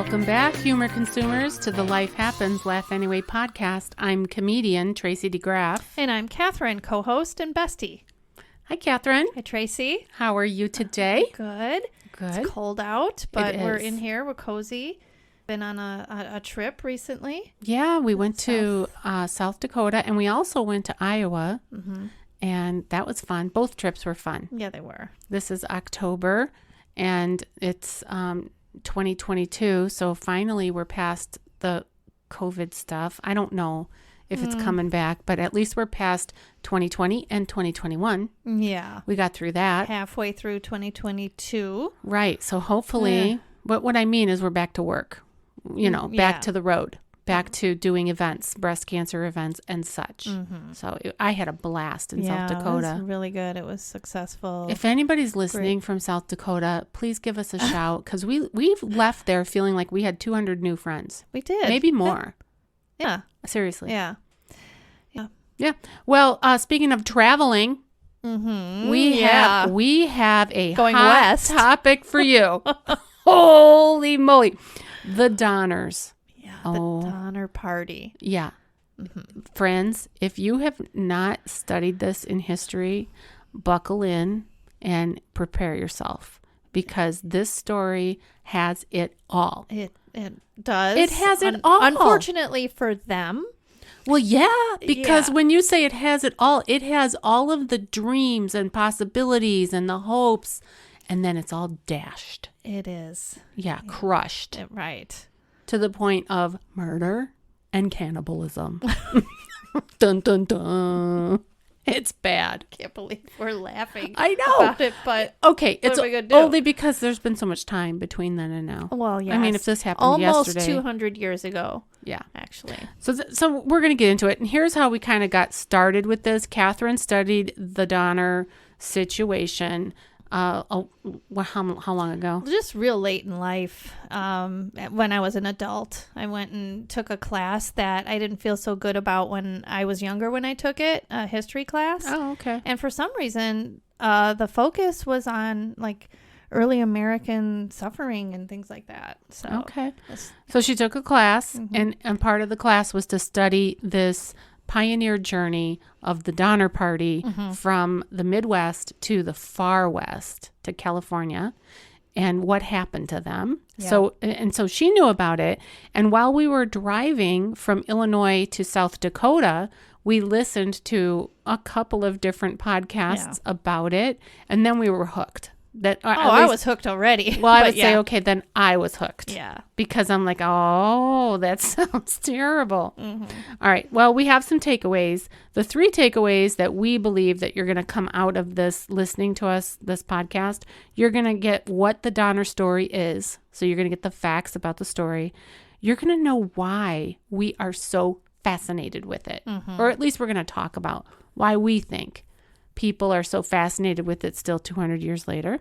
Welcome back, humor consumers, to the Life Happens, Laugh Anyway podcast. I'm comedian Tracy DeGraff. And I'm Cathrine, co-host and bestie. Hi, Cathrine. Hi, Tracy. How are you today? Good. Good. It's cold out, but we're is. in here. We're cozy. Been on a trip recently. Yeah, we went to South Dakota, and we also went to Iowa, and that was fun. Both trips were fun. Yeah, they were. This is October, and it's 2022, so finally we're past the COVID stuff. I don't know if it's coming back, but at least we're past 2020 and 2021. Yeah. We got through that. Halfway through 2022. Right. So hopefully, but what I mean is we're back to work, back to the road, back to doing events, breast cancer events and such. So I had a blast in South Dakota. It was really good. It was successful. If anybody's listening from South Dakota, please give us a shout, because we've left there feeling like we had 200 new friends. We did. Maybe more. Yeah. Seriously. Yeah. Yeah. Well, speaking of traveling, we have a Going hot west topic for you. Holy moly. The Donners. Yeah. The Donner Party. Yeah. Friends, if you have not studied this in history, buckle in and prepare yourself, because this story has it all. It does. It has it all. Unfortunately for them. Well, yeah, because when you say it has all of the dreams and possibilities and the hopes, and then it's all dashed. It is. Yeah, crushed. Right. To the point of murder and cannibalism. Dun, dun, dun. It's bad. Can't believe we're laughing I know. about it, but okay, what it's are we gonna do? only because there's been so much time between then and now. Well, yeah. I mean, if this happened almost yesterday. 200 years ago. Yeah. Actually. So we're going to get into it. And here's how we kind of got started with this. Cathrine studied the Donner situation. How long ago? Just real late in life. When I was an adult, I went and took a class that I didn't feel so good about when I was younger when I took it, a history class. Oh, okay. And for some reason, the focus was on like early American suffering and things like that. So okay. So she took a class, and part of the class was to study this pioneer journey of the Donner Party from the Midwest to the far West to California, and what happened to them. Yeah. So she knew about it. And while we were driving from Illinois to South Dakota, we listened to a couple of different podcasts about it, and then we were hooked. I was hooked already. Well, I would say, okay, then I was hooked. Yeah. Because I'm like, oh, that sounds terrible. All right. Well, we have some takeaways. The 3 takeaways that we believe that you're going to come out of this, listening to us, this podcast, you're going to get what the Donner story is. So you're going to get the facts about the story. You're going to know why we are so fascinated with it. Or at least we're going to talk about why we think people are so fascinated with it still 200 years later.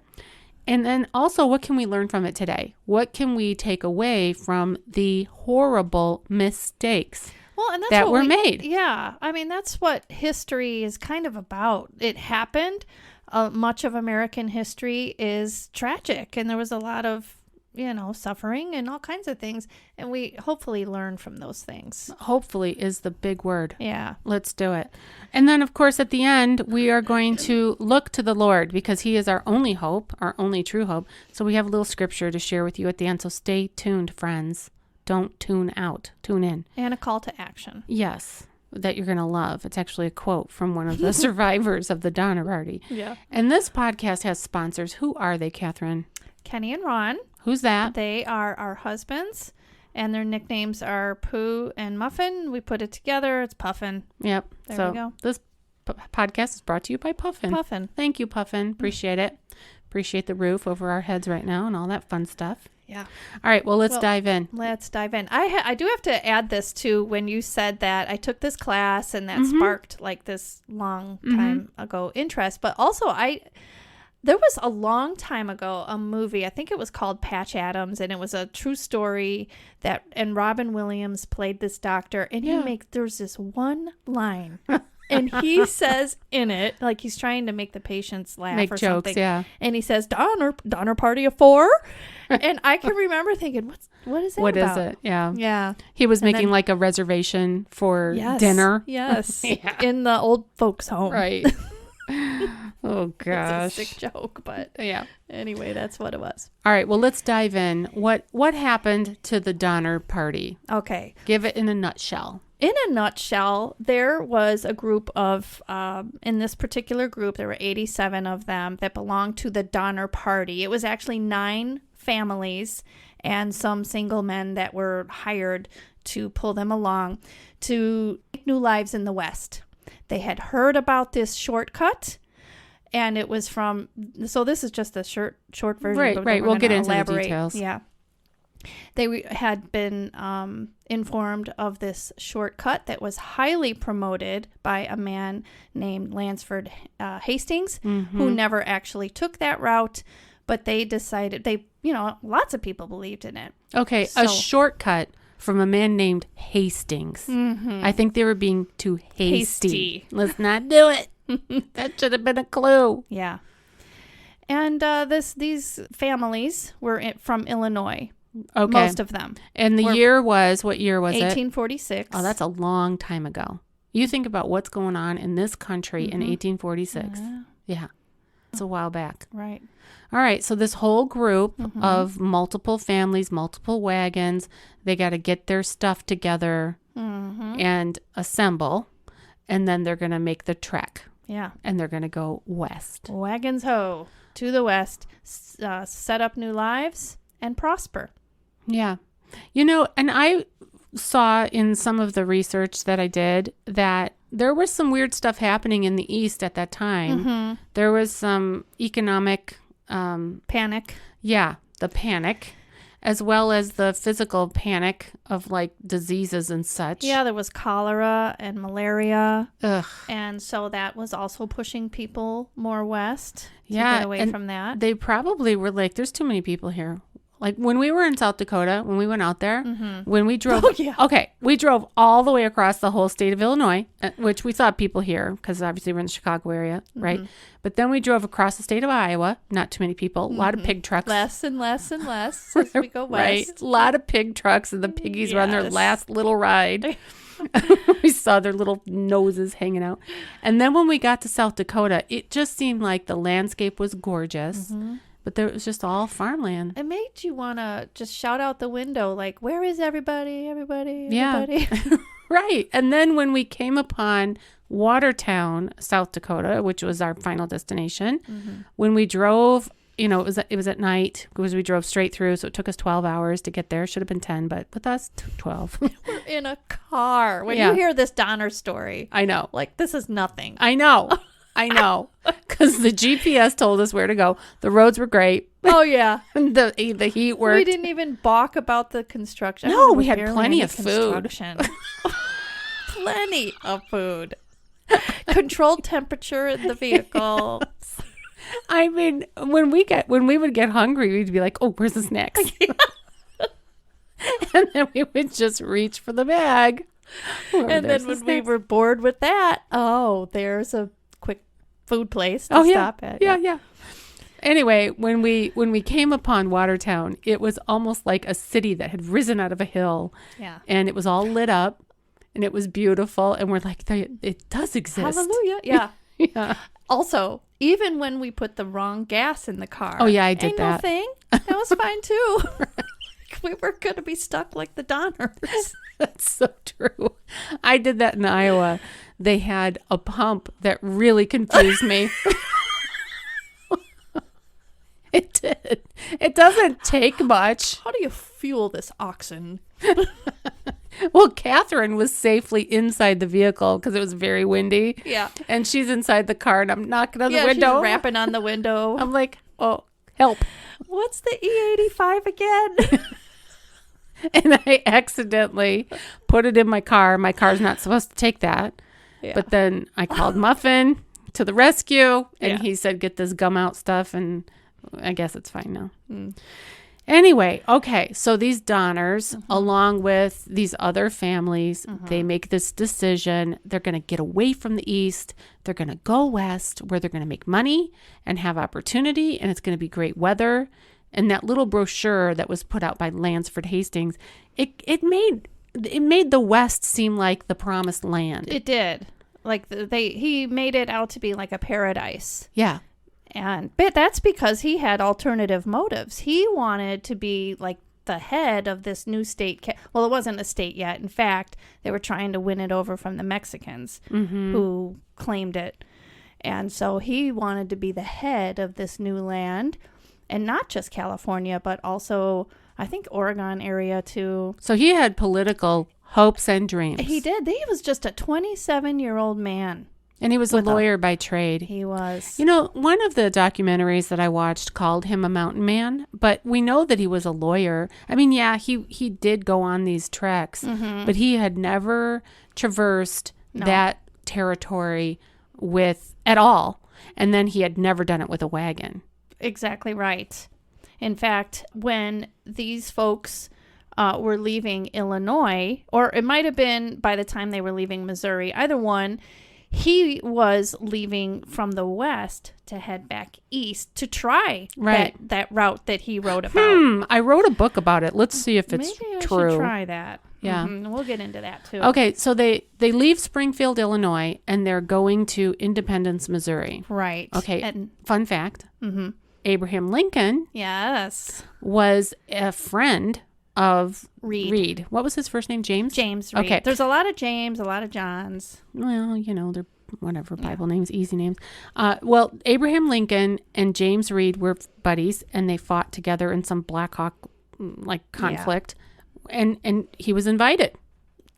And then also, what can we learn from it today? What can we take away from the horrible mistakes that were made? Yeah. I mean, that's what history is kind of about. It happened. Much of American history is tragic, and there was a lot of suffering and all kinds of things. And we hopefully learn from those things. Hopefully is the big word. Yeah. Let's do it. And then, of course, at the end, we are going to look to the Lord, because he is our only hope, our only true hope. So we have a little scripture to share with you at the end. So stay tuned, friends. Don't tune out. Tune in. And a call to action. Yes. That you're going to love. It's actually a quote from one of the survivors of the Donner Party. Yeah. And this podcast has sponsors. Who are they, Cathrine? Kenny and Ron. Who's that? They are our husbands, and their nicknames are Pooh and Muffin. We put it together. It's Puffin. Yep. There we go. This podcast is brought to you by Puffin. Puffin. Thank you, Puffin. Appreciate it. Appreciate the roof over our heads right now and all that fun stuff. Yeah. All right. Well, let's dive in. Let's dive in. I do have to add this too. When you said that I took this class and that sparked like this long time ago interest, but also there was a long time ago a movie, I think it was called Patch Adams, and it was a true story and Robin Williams played this doctor, and there's this one line And he says in it, like he's trying to make the patients laugh Make or jokes, something. yeah. And he says, Donner party of 4. And I can remember thinking, what is that What about? is it? Yeah. Yeah. He was And making then- like a reservation for Yes. dinner. Yes. Yeah. In the old folks' home. Right. Oh, gosh. It's a sick joke, but Yeah. anyway, that's what it was. All right. Well, let's dive in. What happened to the Donner Party? Okay. Give it in a nutshell. In a nutshell, there was a group of, in this particular group, there were 87 of them that belonged to the Donner Party. It was actually 9 families and some single men that were hired to pull them along to make new lives in the West. They had heard about this shortcut, and it was from, so this is just a short version. Right, but right. we're We'll gonna get into the elaborate. details. Yeah. They had been informed of this shortcut that was highly promoted by a man named Lansford Hastings, who never actually took that route, but they decided, lots of people believed in it. Okay. So- A shortcut from a man named Hastings. I think they were being too hasty. Let's not do it. That should have been a clue. Yeah. And these families were from Illinois, Okay. most of them. And the year was, what year was it? 1846. Oh, that's a long time ago. You think about what's going on in this country in 1846. Yeah. It's a while back. Right. All right. So this whole group of multiple families, multiple wagons, they got to get their stuff together and assemble. And then they're going to make the trek. Yeah. And they're going to go west. Wagons ho to the west, set up new lives and prosper. Yeah. And I saw in some of the research that I did that there was some weird stuff happening in the East at that time. There was some economic Panic. Yeah, the panic, as well as the physical panic of like diseases and such. Yeah, there was cholera and malaria. Ugh. And so that was also pushing people more west to Yeah, get away and from that. They probably were like, there's too many people here. Like when we were in South Dakota, when we went out there, when we drove, we drove all the way across the whole state of Illinois, which we saw people here because obviously we're in the Chicago area, right? But then we drove across the state of Iowa, not too many people, a lot of pig trucks. Less and less and less as we go west. Right, a lot of pig trucks and the piggies were on their Yes. last little ride. We saw their little noses hanging out. And then when we got to South Dakota, it just seemed like the landscape was gorgeous. But there was just all farmland. It made you want to just shout out the window, like, where is everybody? Everybody? Yeah. Everybody? Right. And then when we came upon Watertown, South Dakota, which was our final destination, when we drove, it was at night because we drove straight through. So it took us 12 hours to get there. Should have been 10, but with us, 12. We're in a car. When Yeah. you hear this Donner story, I know. like, this is nothing. I know. Because the GPS told us where to go. The roads were great. Oh, yeah. The heat worked. We didn't even balk about the construction. No, There we was had barely plenty any of food. construction. Plenty of food. Controlled temperature in the vehicle. I mean, when we would get hungry, we'd be like, "Oh, where's the snacks?" And then we would just reach for the bag. And then when we were bored with that, there's a quick food place to stop at. Yeah. Anyway, when we came upon Watertown, it was almost like a city that had risen out of a hill. Yeah. And it was all lit up, and it was beautiful. And we're like, it does exist. Hallelujah. Yeah. Yeah. Also, even when we put the wrong gas in the car. Oh, yeah, I did ain't that. No thing. That was fine too. We were going to be stuck like the Donners. That's so true. I did that in Iowa. They had a pump that really confused me. It did. It doesn't take much. How do you fuel this oxen? Well, Catherine was safely inside the vehicle because it was very windy. Yeah. And she's inside the car, and I'm knocking on the She's window. rapping on the window. I'm like, oh, help. What's the E85 again? And I accidentally put it in my car. My car's not supposed to take that. Yeah. But then I called Muffin to the rescue, and Yeah. he said, get this gum out stuff, and I guess it's fine now. Anyway, okay, so these Donners, along with these other families, they make this decision. They're going to get away from the East. They're going to go West, where they're going to make money and have opportunity, and it's going to be great weather. And that little brochure that was put out by Lansford Hastings, it made the West seem like the promised land. It did. Like he made it out to be like a paradise. Yeah. But that's because he had alternative motives. He wanted to be like the head of this new state. Well, it wasn't a state yet. In fact, they were trying to win it over from the Mexicans who claimed it. And so he wanted to be the head of this new land, and not just California, but also I think Oregon area too. So he had political hopes and dreams. He did. He was just a 27-year-old man. And he was a lawyer by trade. He was. You know, one of the documentaries that I watched called him a mountain man, but we know that he was a lawyer. I mean, yeah, he did go on these treks, but he had never traversed that territory at all. And then he had never done it with a wagon. Exactly right. In fact, when these folks were leaving Illinois, or it might have been by the time they were leaving Missouri, either one, he was leaving from the west to head back east to try that route that he wrote about. I wrote a book about it. Let's see if it's Maybe I true. should try that. Yeah. We'll get into that too. Okay, so they leave Springfield, Illinois, and they're going to Independence, Missouri. Right. Okay, And, fun fact. Abraham Lincoln yes. was a friend of Reed. What was his first name? James? James Reed. Okay. There's a lot of James, a lot of Johns. Well, you know, they're whatever, Bible names, easy names. Well, Abraham Lincoln and James Reed were buddies, and they fought together in some Black Hawk conflict. And he was invited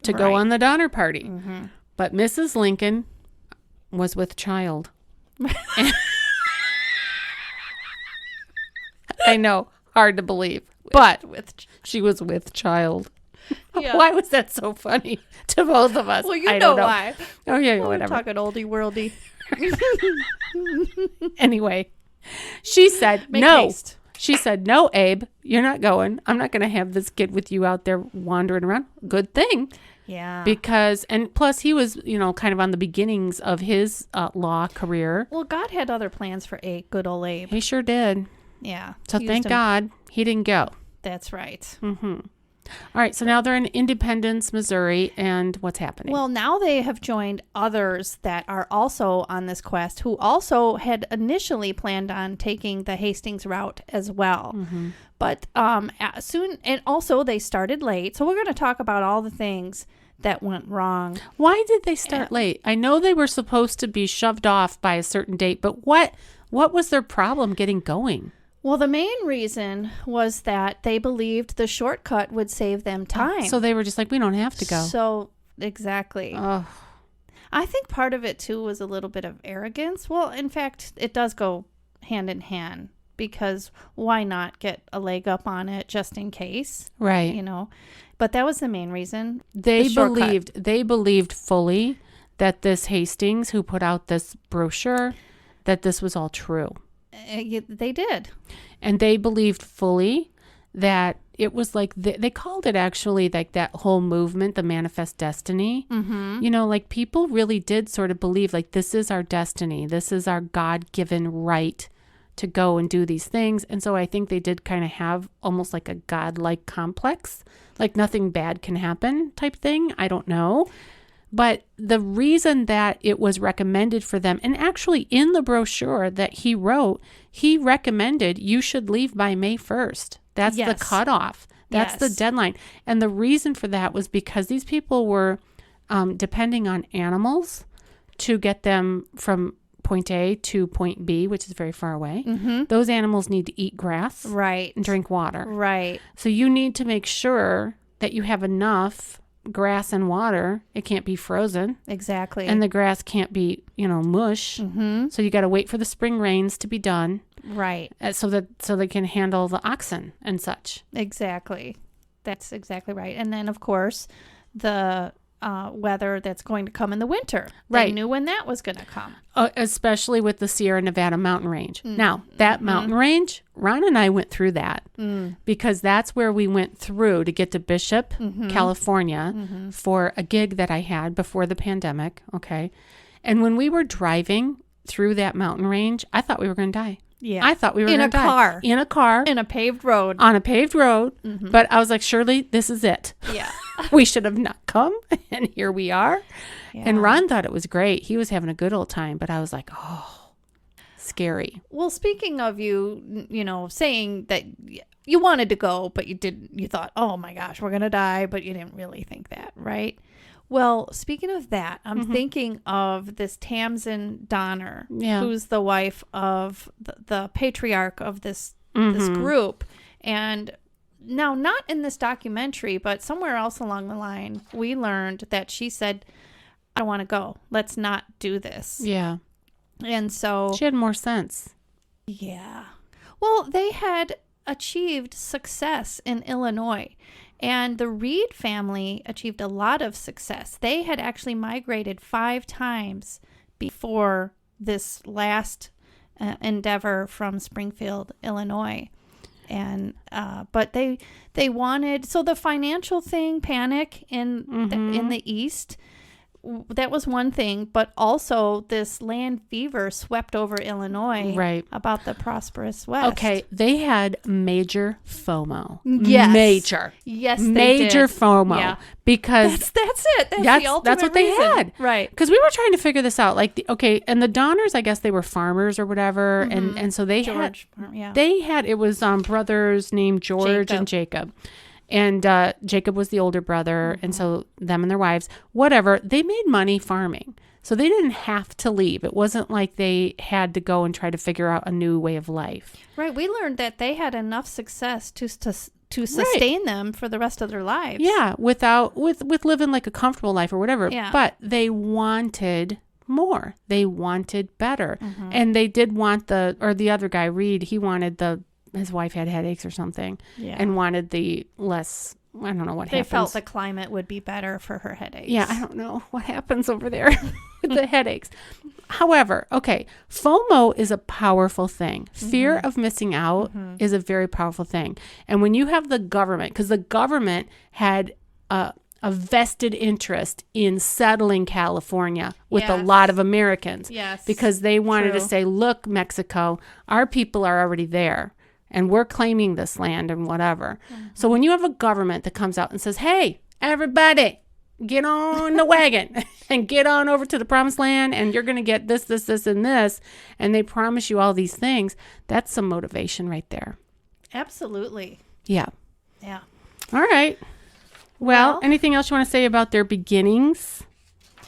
to go on the Donner Party. But Mrs. Lincoln was with child. I know, hard to believe. But she was with child. Yeah. Why was that so funny to both of us? Well, I know don't know why. Oh, yeah, We're whatever. talking oldie worldy. Anyway, she said, Make no. haste. She said, no, Abe, you're not going. I'm not going to have this kid with you out there wandering around. Good thing. Yeah. Because, and plus he was, kind of on the beginnings of his law career. Well, God had other plans for good old Abe. He sure did. Yeah. So thank God he didn't go. That's right. All right. So now they're in Independence, Missouri. And what's happening? Well, now they have joined others that are also on this quest who also had initially planned on taking the Hastings route as well. But soon, and also they started late. So we're going to talk about all the things that went wrong. Why did they start late? I know they were supposed to be shoved off by a certain date, but what was their problem getting going? Well, the main reason was that they believed the shortcut would save them time. So they were just like, we don't have to go. So, exactly. Oh. I think part of it, too, was a little bit of arrogance. Well, in fact, it does go hand in hand, because why not get a leg up on it just in case? Right. But that was the main reason. They believed fully that this Hastings, who put out this brochure, that this was all true. They did. And they believed fully that it was like, they called it actually like that whole movement, the manifest destiny. Like people really did sort of believe like this is our destiny. This is our God-given right to go and do these things. And so I think they did kind of have almost like a God-like complex, like nothing bad can happen type thing. I don't know. But the reason that it was recommended for them, and actually in the brochure that he wrote, he recommended you should leave by May 1st. That's the cutoff. That's the deadline. And the reason for that was because these people were depending on animals to get them from point A to point B, which is very far away. Those animals need to eat grass, right, and drink water. Right. So you need to make sure that you have enough grass and water. It can't be frozen. Exactly. And the grass can't be, mush. So you got to wait for the spring rains to be done. Right. So they can handle the oxen and such. Exactly. That's exactly right. And then, of course, the weather that's going to come in the winter. Right. They knew when that was going to come. Especially with the Sierra Nevada mountain range. Now, that mountain range, Ron and I went through that because that's where we went through to get to Bishop, California for a gig that I had before the pandemic. Okay. And when we were driving through that mountain range, I thought we were going to die. Yeah. I thought we were going to die. In a car. In a paved road. On a paved road. But I was like, Shirley, this is it. Yeah. We should have not come. And here we are. Yeah. And Ron thought it was great. He was having a good old time. But I was like, oh, scary. Well, speaking of you saying that you wanted to go, but you didn't, you thought, oh my gosh, we're going to die. But you didn't really think that, right? Well, speaking of that, I'm thinking of this Tamsin Donner, who's the wife of the patriarch of this group. And now, not in this documentary, but somewhere else along the line, we learned that she said, I don't want to go. Let's not do this. Yeah. And so... she had more sense. Yeah. Well, they had achieved success in Illinois. And the Reed family achieved a lot of success. They had actually migrated 5 times before this last endeavor from Springfield, Illinois. And but they wanted, so the financial thing, panic in the East, that was one thing, but also this land fever swept over Illinois about the prosperous West. Okay, they had major FOMO. Yes. Major. Yes, major did. FOMO. Yeah. Because that's it. That's the ultimate that's what they reason. had. Right. Because we were trying to figure this out. Like, and the Donners, I guess they were farmers or whatever. And so they had, it was brothers named George and Jacob. And Jacob was the older brother, and so them and their wives, whatever, they made money farming. So they didn't have to leave. It wasn't like they had to go and try to figure out a new way of life. Right. We learned that they had enough success to sustain them for the rest of their lives. Yeah, with living like a comfortable life or whatever. Yeah. But they wanted more. They wanted better. And they did want the other guy, Reed, he wanted his wife had headaches or something and wanted the less, I don't know what happens. They felt the climate would be better for her headaches. Yeah, I don't know what happens over there with the headaches. However, okay, FOMO is a powerful thing. Fear of missing out is a very powerful thing. And when you have the government, because the government had a vested interest in settling California with a lot of Americans. Yes. Because they wanted to say, look, Mexico, our people are already there. And we're claiming this land and whatever. So when you have a government that comes out and says, hey, everybody, get on the wagon and get on over to the promised land and you're going to get this, this, this, and this. And they promise you all these things. That's some motivation right there. Absolutely. Yeah. Yeah. All right. Well, anything else you want to say about their beginnings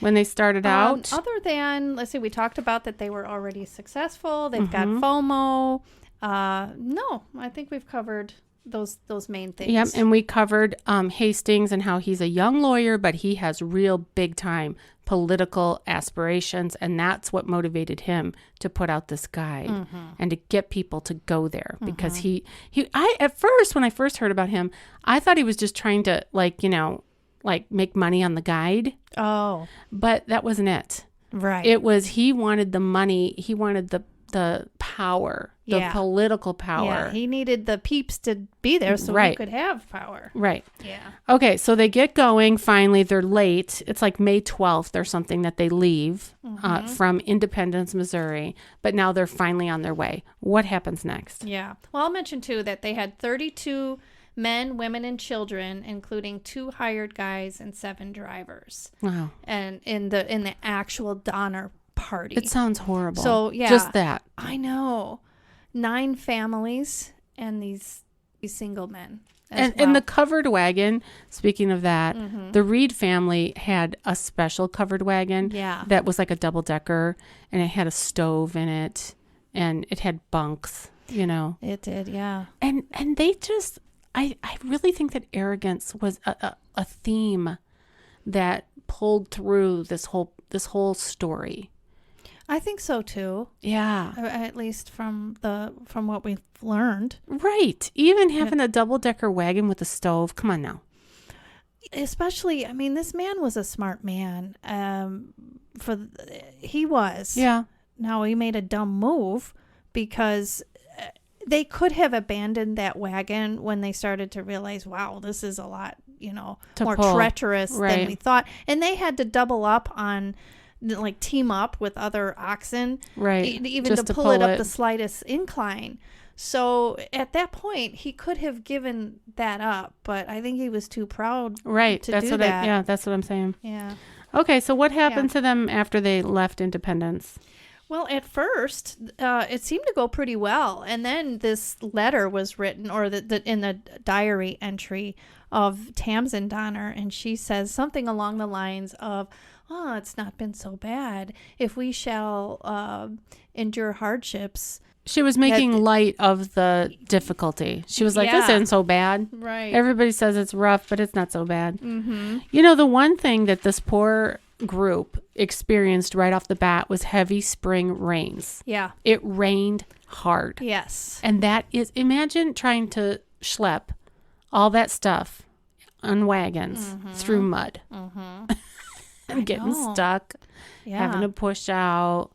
when they started out? Other than, let's see, we talked about that they were already successful. They've got FOMO. No, I think we've covered those main things. Yep, and we covered Hastings and how he's a young lawyer, but he has real big time political aspirations, and that's what motivated him to put out this guide and to get people to go there because I at first, when I first heard about him, I thought he was just trying to make money on the guide. Oh, but that wasn't it. Right. It was he wanted the money. He wanted the power, the political power. Yeah, he needed the peeps to be there so he could have power. Right. Yeah. Okay, so they get going. Finally, they're late. It's like May 12th or something that they leave from Independence, Missouri. But now they're finally on their way. What happens next? Yeah. Well, I'll mention, too, that they had 32 men, women, and children, including 2 hired guys and 7 drivers. Wow. And in the actual Donner party. It sounds horrible. So yeah, just that. I know. 9 families and these single men. And the covered wagon, speaking of that, the Reed family had a special covered wagon that was like a double-decker, and it had a stove in it, and it had bunks, It did, yeah. And they just, I really think that arrogance was a theme that pulled through this whole story. I think so too. Yeah. At least from what we've learned. Right. Even having a double-decker wagon with a stove. Come on now. especially, I mean, this man was a smart man. He was. Yeah. Now, he made a dumb move because they could have abandoned that wagon when they started to realize, wow, this is a lot, more treacherous than we thought. And they had to double up on, like, team up with other oxen, even just to pull it up the slightest incline. So at that point, he could have given that up, but I think he was too proud to do that. That's what I'm saying. Yeah. Okay, so what happened to them after they left Independence? Well, at first, it seemed to go pretty well. And then this letter was written, or in the diary entry of Tamsin Donner, and she says something along the lines of, "Oh, it's not been so bad. If we shall endure hardships." She was making light of the difficulty. She was like, this isn't so bad. Right. Everybody says it's rough, but it's not so bad. Mm-hmm. The one thing that this poor group experienced right off the bat was heavy spring rains. Yeah. It rained hard. Yes. And imagine trying to schlep all that stuff on wagons through mud and getting stuck, having to push out.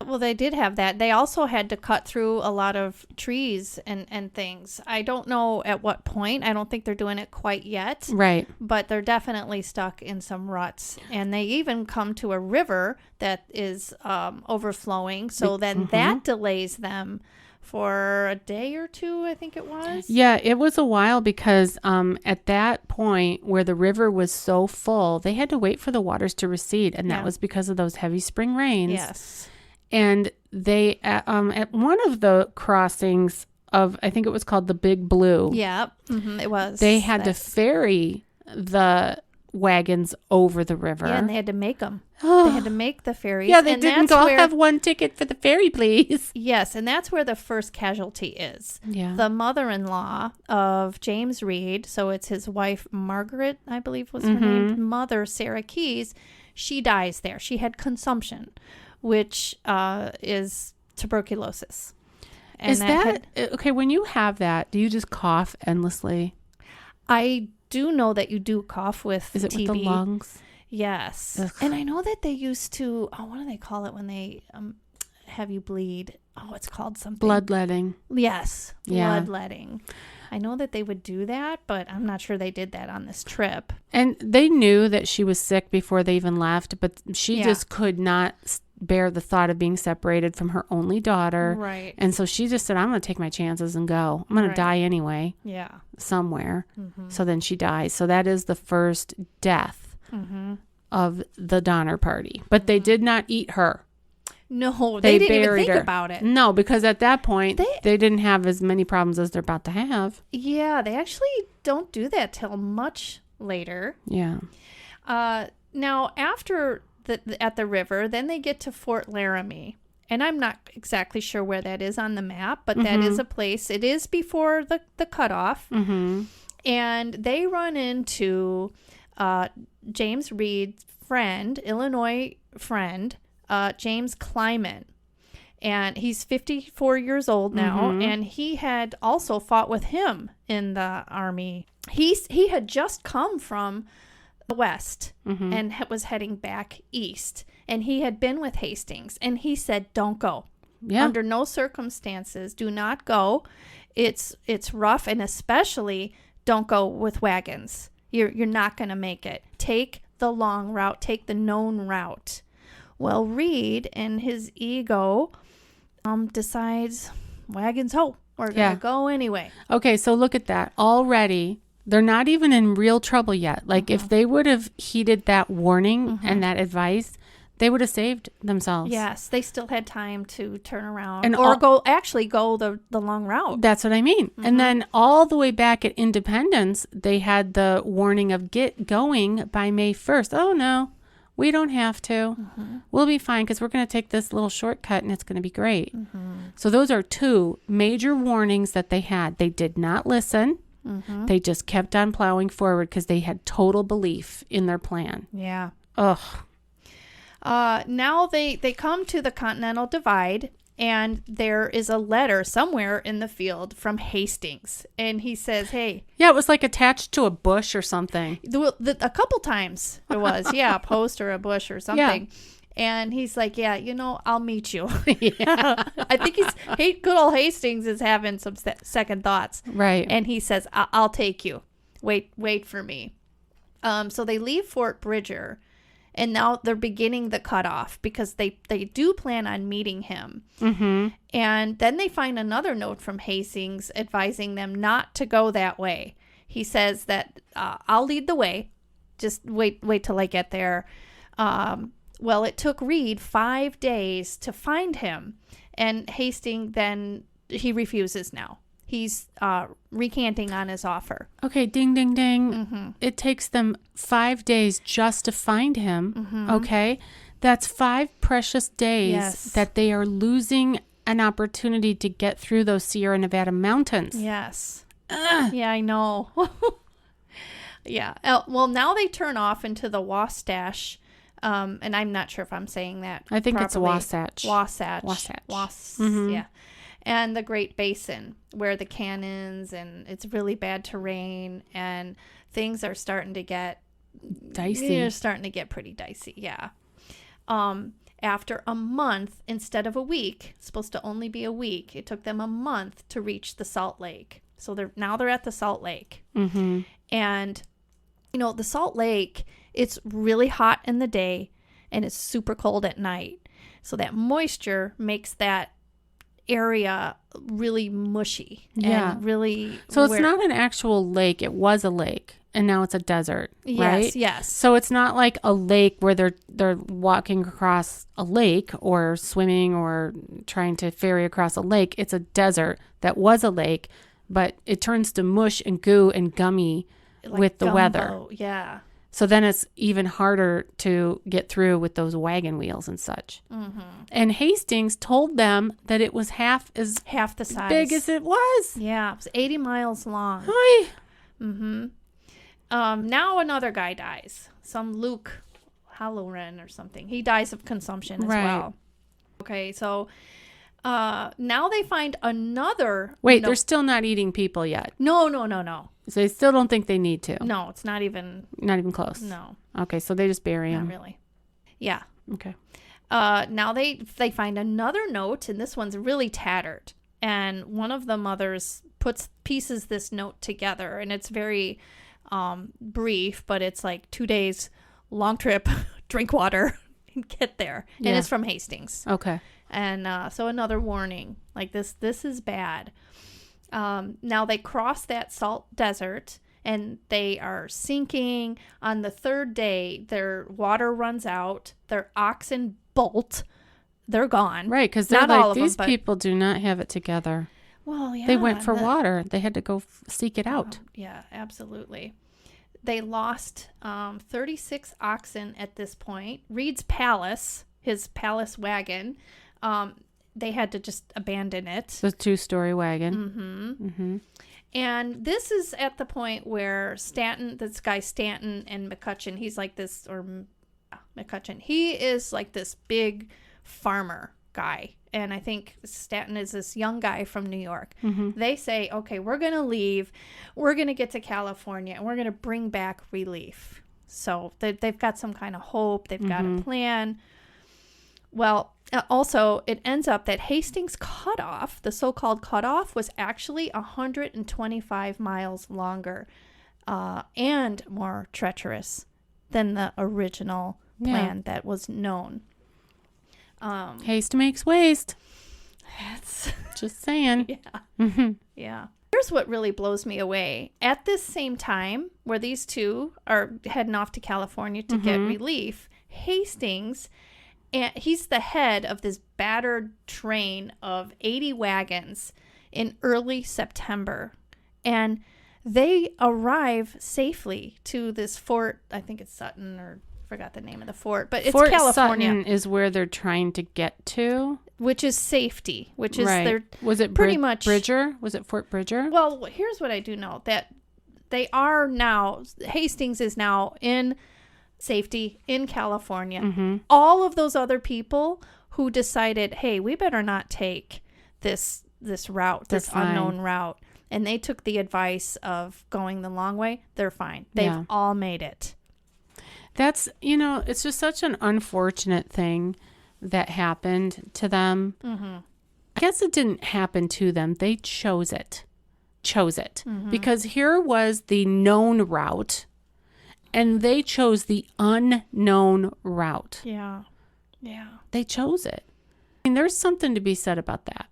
Well, they did have that. They also had to cut through a lot of trees and things. I don't know at what point. I don't think they're doing it quite yet. Right. But they're definitely stuck in some ruts. And they even come to a river that is overflowing. So then that delays them for a day or two, I think it was. Yeah, it was a while because at that point where the river was so full, they had to wait for the waters to recede. And that was because of those heavy spring rains. Yes. And they, at one of the crossings of, I think it was called the Big Blue. Yeah, it was. They had to ferry the wagons over the river. Yeah, and they had to make them. They had to make the ferries. Yeah, they didn't go, I'll have one ticket for the ferry, please. Yes, and that's where the first casualty is. Yeah. The mother-in-law of James Reed, so it's his wife, Margaret, I believe was her name, mother, Sarah Keyes, she dies there. She had consumption, which is tuberculosis. And is that okay, when you have that, do you just cough endlessly? I do know that you do cough with TB. Is it with the lungs? Yes. Ugh. And I know that they used to, what do they call it when they have you bleed? Oh, it's called something. Bloodletting. Yes. Yeah. Bloodletting. I know that they would do that, but I'm not sure they did that on this trip. And they knew that she was sick before they even left, but she just could not bear the thought of being separated from her only daughter. Right. And so she just said, I'm going to take my chances and go. I'm going to die anyway. Yeah. Somewhere. So then she dies. So that is the first death of the Donner Party. But they did not eat her. No, they didn't even think about it. No, because at that point, they didn't have as many problems as they're about to have. Yeah, they actually don't do that till much later. Yeah. Now, after at the river, then they get to Fort Laramie. And I'm not exactly sure where that is on the map, but that is a place. It is before the cutoff. And they run into James Reed's friend, Illinois friend, James Kleiman. And he's 54 years old now, and he had also fought with him in the army. He had just come from the west and was heading back east. And he had been with Hastings, and he said, don't go. Yeah. Under no circumstances, do not go. It's rough, and especially don't go with wagons. You're not going to make it. Take the long route. Take the known route. Well, Reed and his ego decides, wagons ho. We're going to go anyway. Okay, so look at that. Already, they're not even in real trouble yet. Like, if they would have heeded that warning and that advice, they would have saved themselves. Yes, they still had time to turn around or go the long route. That's what I mean. And then all the way back at Independence, they had the warning of get going by May 1st. Oh, no, we don't have to. We'll be fine because we're going to take this little shortcut and it's going to be great. So those are two major warnings that they had. They did not listen. They just kept on plowing forward because they had total belief in their plan. Yeah. Ugh. Now they come to the Continental Divide, And there is a letter somewhere in the field from Hastings. And he says, hey. Yeah, it was like attached to a bush or something. A couple times it was. Yeah, a post or a bush or something. Yeah. And he's like, yeah, I'll meet you. Yeah. I think good old Hastings is having some second thoughts. Right. And he says, I'll take you. Wait for me. So they leave Fort Bridger. And now they're beginning the cutoff because they do plan on meeting him. Mm-hmm. And then they find another note from Hastings advising them not to go that way. He says that I'll lead the way. Just wait till I get there. Well, it took Reed 5 days to find him. And Hastings then, he refuses now. He's recanting on his offer. Okay, ding, ding, ding. Mm-hmm. It takes them 5 days just to find him. Mm-hmm. Okay, that's 5 precious days that they are losing an opportunity to get through those Sierra Nevada mountains. Yes. Yeah, I know. Yeah. Well, now they turn off into the Wasatch. And I'm not sure if I'm saying that I think properly. it's Wasatch. Mm-hmm. Yeah. And the Great Basin, where the canyons and it's really bad terrain and things are starting to get dicey. They're starting to get pretty dicey, yeah. After a month instead of a week, it's supposed to only be a week, it took them a month to reach the Salt Lake. So they're at the Salt Lake. Mm-hmm. And, the Salt Lake, it's really hot in the day and it's super cold at night. So that moisture makes that area really mushy and really so it's not an actual lake. It was a lake and now it's a desert, right? Yes. So it's not like a lake where they're walking across a lake or swimming or trying to ferry across a lake. It's a desert that was a lake, but it turns to mush and goo and gummy with the weather. Yeah. So then it's even harder to get through with those wagon wheels and such. Mm-hmm. And Hastings told them that it was half the size, big as it was. Yeah, it was 80 miles long. Hi. Mm-hmm. Now another guy dies. Some Luke Halloran or something. He dies of consumption as well. Okay, so now they find another. Wait, they're still not eating people yet. No. So they still don't think they need to. No, it's not even close. No. Okay, so they just bury him. Not really. Yeah. Okay. Now they find another note, and this one's really tattered. And one of the mothers pieces this note together, and it's very brief, but it's like 2 days, long trip, drink water, and get there. And it's from Hastings. Okay. And so another warning, like this is bad. Now they cross that salt desert and they are sinking. On the 3rd day, their water runs out. Their oxen bolt. They're gone. Right, because they're like, these people do not have it together. Well, yeah. They went for water. They had to go seek it out. Yeah, absolutely. They lost 36 oxen at this point. Reed's palace, his palace wagon, they had to just abandon it. The 2-story wagon. Mm-hmm. Mm-hmm. And this is at the point where this guy Stanton and McCutcheon, he's like this, or McCutcheon, he is like this big farmer guy. And I think Stanton is this young guy from New York. Mm-hmm. They say, okay, we're going to leave. We're going to get to California and we're going to bring back relief. So they've got some kind of hope. They've got a plan. Well, also, it ends up that Hastings cutoff, the so-called cutoff, was actually 125 miles longer and more treacherous than the original plan that was known. Haste makes waste. That's just saying. Yeah. Mm-hmm. Yeah. Here's what really blows me away. At this same time, where these two are heading off to California to get relief, Hastings, and he's the head of this battered train of 80 wagons in early September. And they arrive safely to this fort. I think it's Sutton, or forgot the name of the fort, but it's Fort California. Sutton is where they're trying to get to, which is safety, which is their was it pretty much Bridger? Was it Fort Bridger? Well, here's what I do know, that they are now, Hastings is now in safety in California. Mm-hmm. All of those other people who decided, hey, we better not take this route, this unknown route. And they took the advice of going the long way. They're fine. They've all made it. That's, it's just such an unfortunate thing that happened to them. Mm-hmm. I guess it didn't happen to them. They chose it. Mm-hmm. Because here was the known route, and they chose the unknown route. Yeah. They chose it. I mean, there's something to be said about that.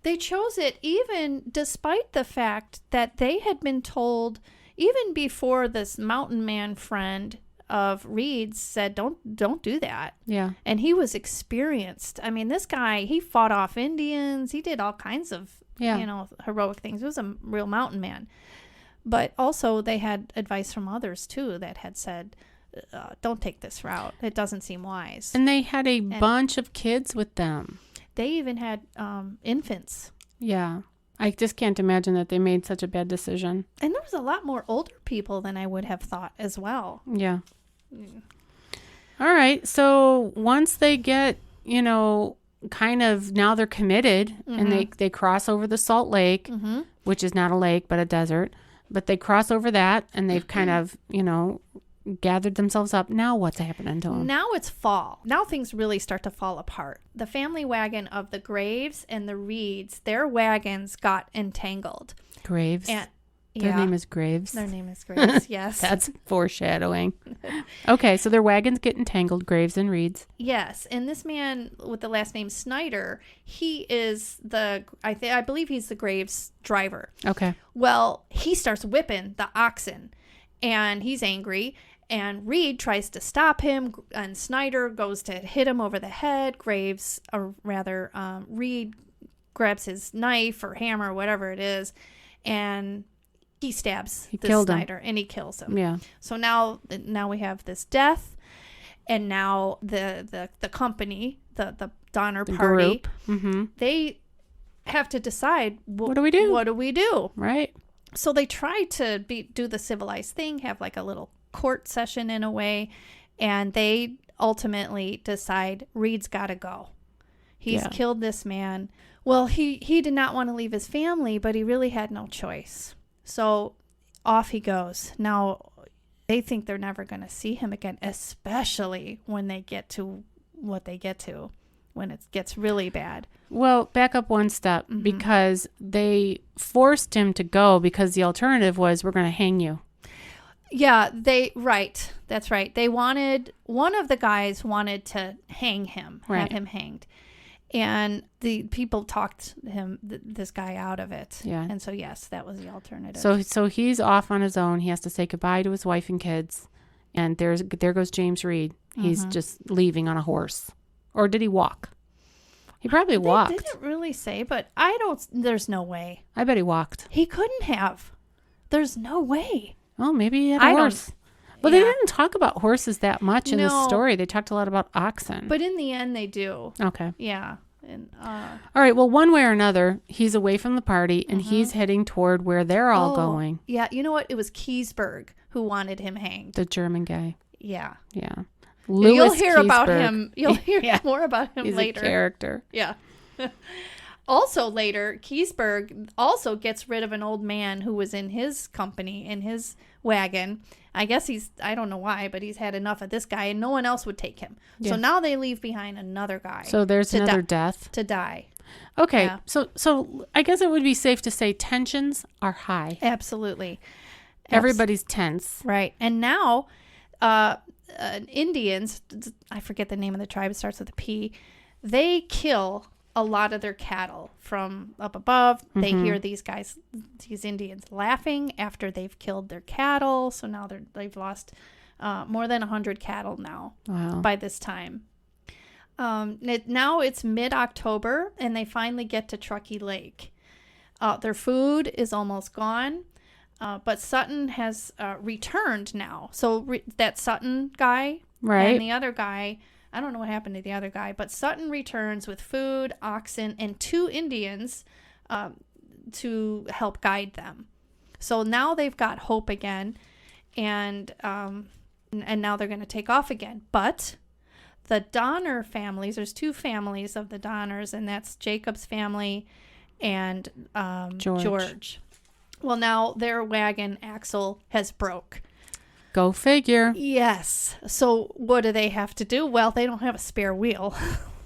They chose it even despite the fact that they had been told, even before this mountain man friend of Reed's said, don't do that. Yeah. And he was experienced. I mean, this guy, he fought off Indians. He did all kinds of, heroic things. He was a real mountain man. But also they had advice from others, too, that had said, don't take this route. It doesn't seem wise. And they had a bunch of kids with them. They even had infants. Yeah. I just can't imagine that they made such a bad decision. And there was a lot more older people than I would have thought as well. Yeah. All right. So once they get, kind of, now they're committed, mm-hmm. and they cross over the Salt Lake, mm-hmm. which is not a lake, but a desert. But they cross over that, and they've kind of, gathered themselves up. Now what's happening to them? Now it's fall. Now things really start to fall apart. The family wagon of the Graves and the Reeds, their wagons got entangled. Graves? And their name is Graves? Their name is Graves, yes. That's foreshadowing. Okay, so their wagons get entangled, Graves and Reeds. Yes, and this man with the last name Snyder, he is I believe he's the Graves driver. Okay. Well, he starts whipping the oxen, and he's angry. And Reed tries to stop him, and Snyder goes to hit him over the head. Reed grabs his knife or hammer, or whatever it is, and he stabs Snyder, and he kills him. Yeah. So now we have this death, and now the company, the Donner Party, group. Mm-hmm. they have to decide, what do we do? What do we do? Right. So they try to do the civilized thing, have like a little court session in a way, and they ultimately decide Reed's got to go. He's killed this man. Well, he did not want to leave his family, but he really had no choice. So off he goes. Now they think they're never going to see him again, especially when they get to what they get to, when it gets really bad. Well, back up one step, mm-hmm. because they forced him to go because the alternative was, we're going to hang you. Yeah, that's right. One of the guys wanted to hang him, have him hanged. And the people talked this guy out of it. Yeah. And so, yes, that was the alternative. So he's off on his own. He has to say goodbye to his wife and kids. And there goes James Reed. He's mm-hmm. just leaving on a horse. Or did he walk? He probably walked. They didn't really say, but there's no way. I bet he walked. He couldn't have. There's no way. Well, maybe he had a horse. Well, they didn't talk about horses that much in the story. They talked a lot about oxen. But in the end, they do. Okay. Yeah. And, all right. Well, one way or another, he's away from the party, and mm-hmm. he's heading toward where they're all going. Yeah. You know what? It was Keseberg who wanted him hanged. The German guy. Yeah. Yeah. You'll hear about him. You'll hear more about him later. He's a character. Yeah. Also later, Keseberg also gets rid of an old man who was in his company, in his wagon. I guess I don't know why, but he's had enough of this guy, and no one else would take him. Yeah. So now they leave behind another guy. So there's another death. To die. Okay. Yeah. So I guess it would be safe to say tensions are high. Absolutely. Everybody's tense. Right. And now Indians, I forget the name of the tribe, it starts with a P, they kill a lot of their cattle from up above. Mm-hmm. They hear these Indians laughing after they've killed their cattle. So now they've lost more than 100 cattle now. Wow. By this time. Now it's mid-October, and they finally get to Truckee Lake. Their food is almost gone, but Sutton has returned now. So that Sutton guy and the other guy, I don't know what happened to the other guy, but Sutton returns with food, oxen, and 2 Indians to help guide them. So now they've got hope again, and now they're going to take off again. But the Donner families, there's 2 families of the Donners, and that's Jacob's family and George. Well, now their wagon axle has broke. Go figure. Yes. So what do they have to do? Well, they don't have a spare wheel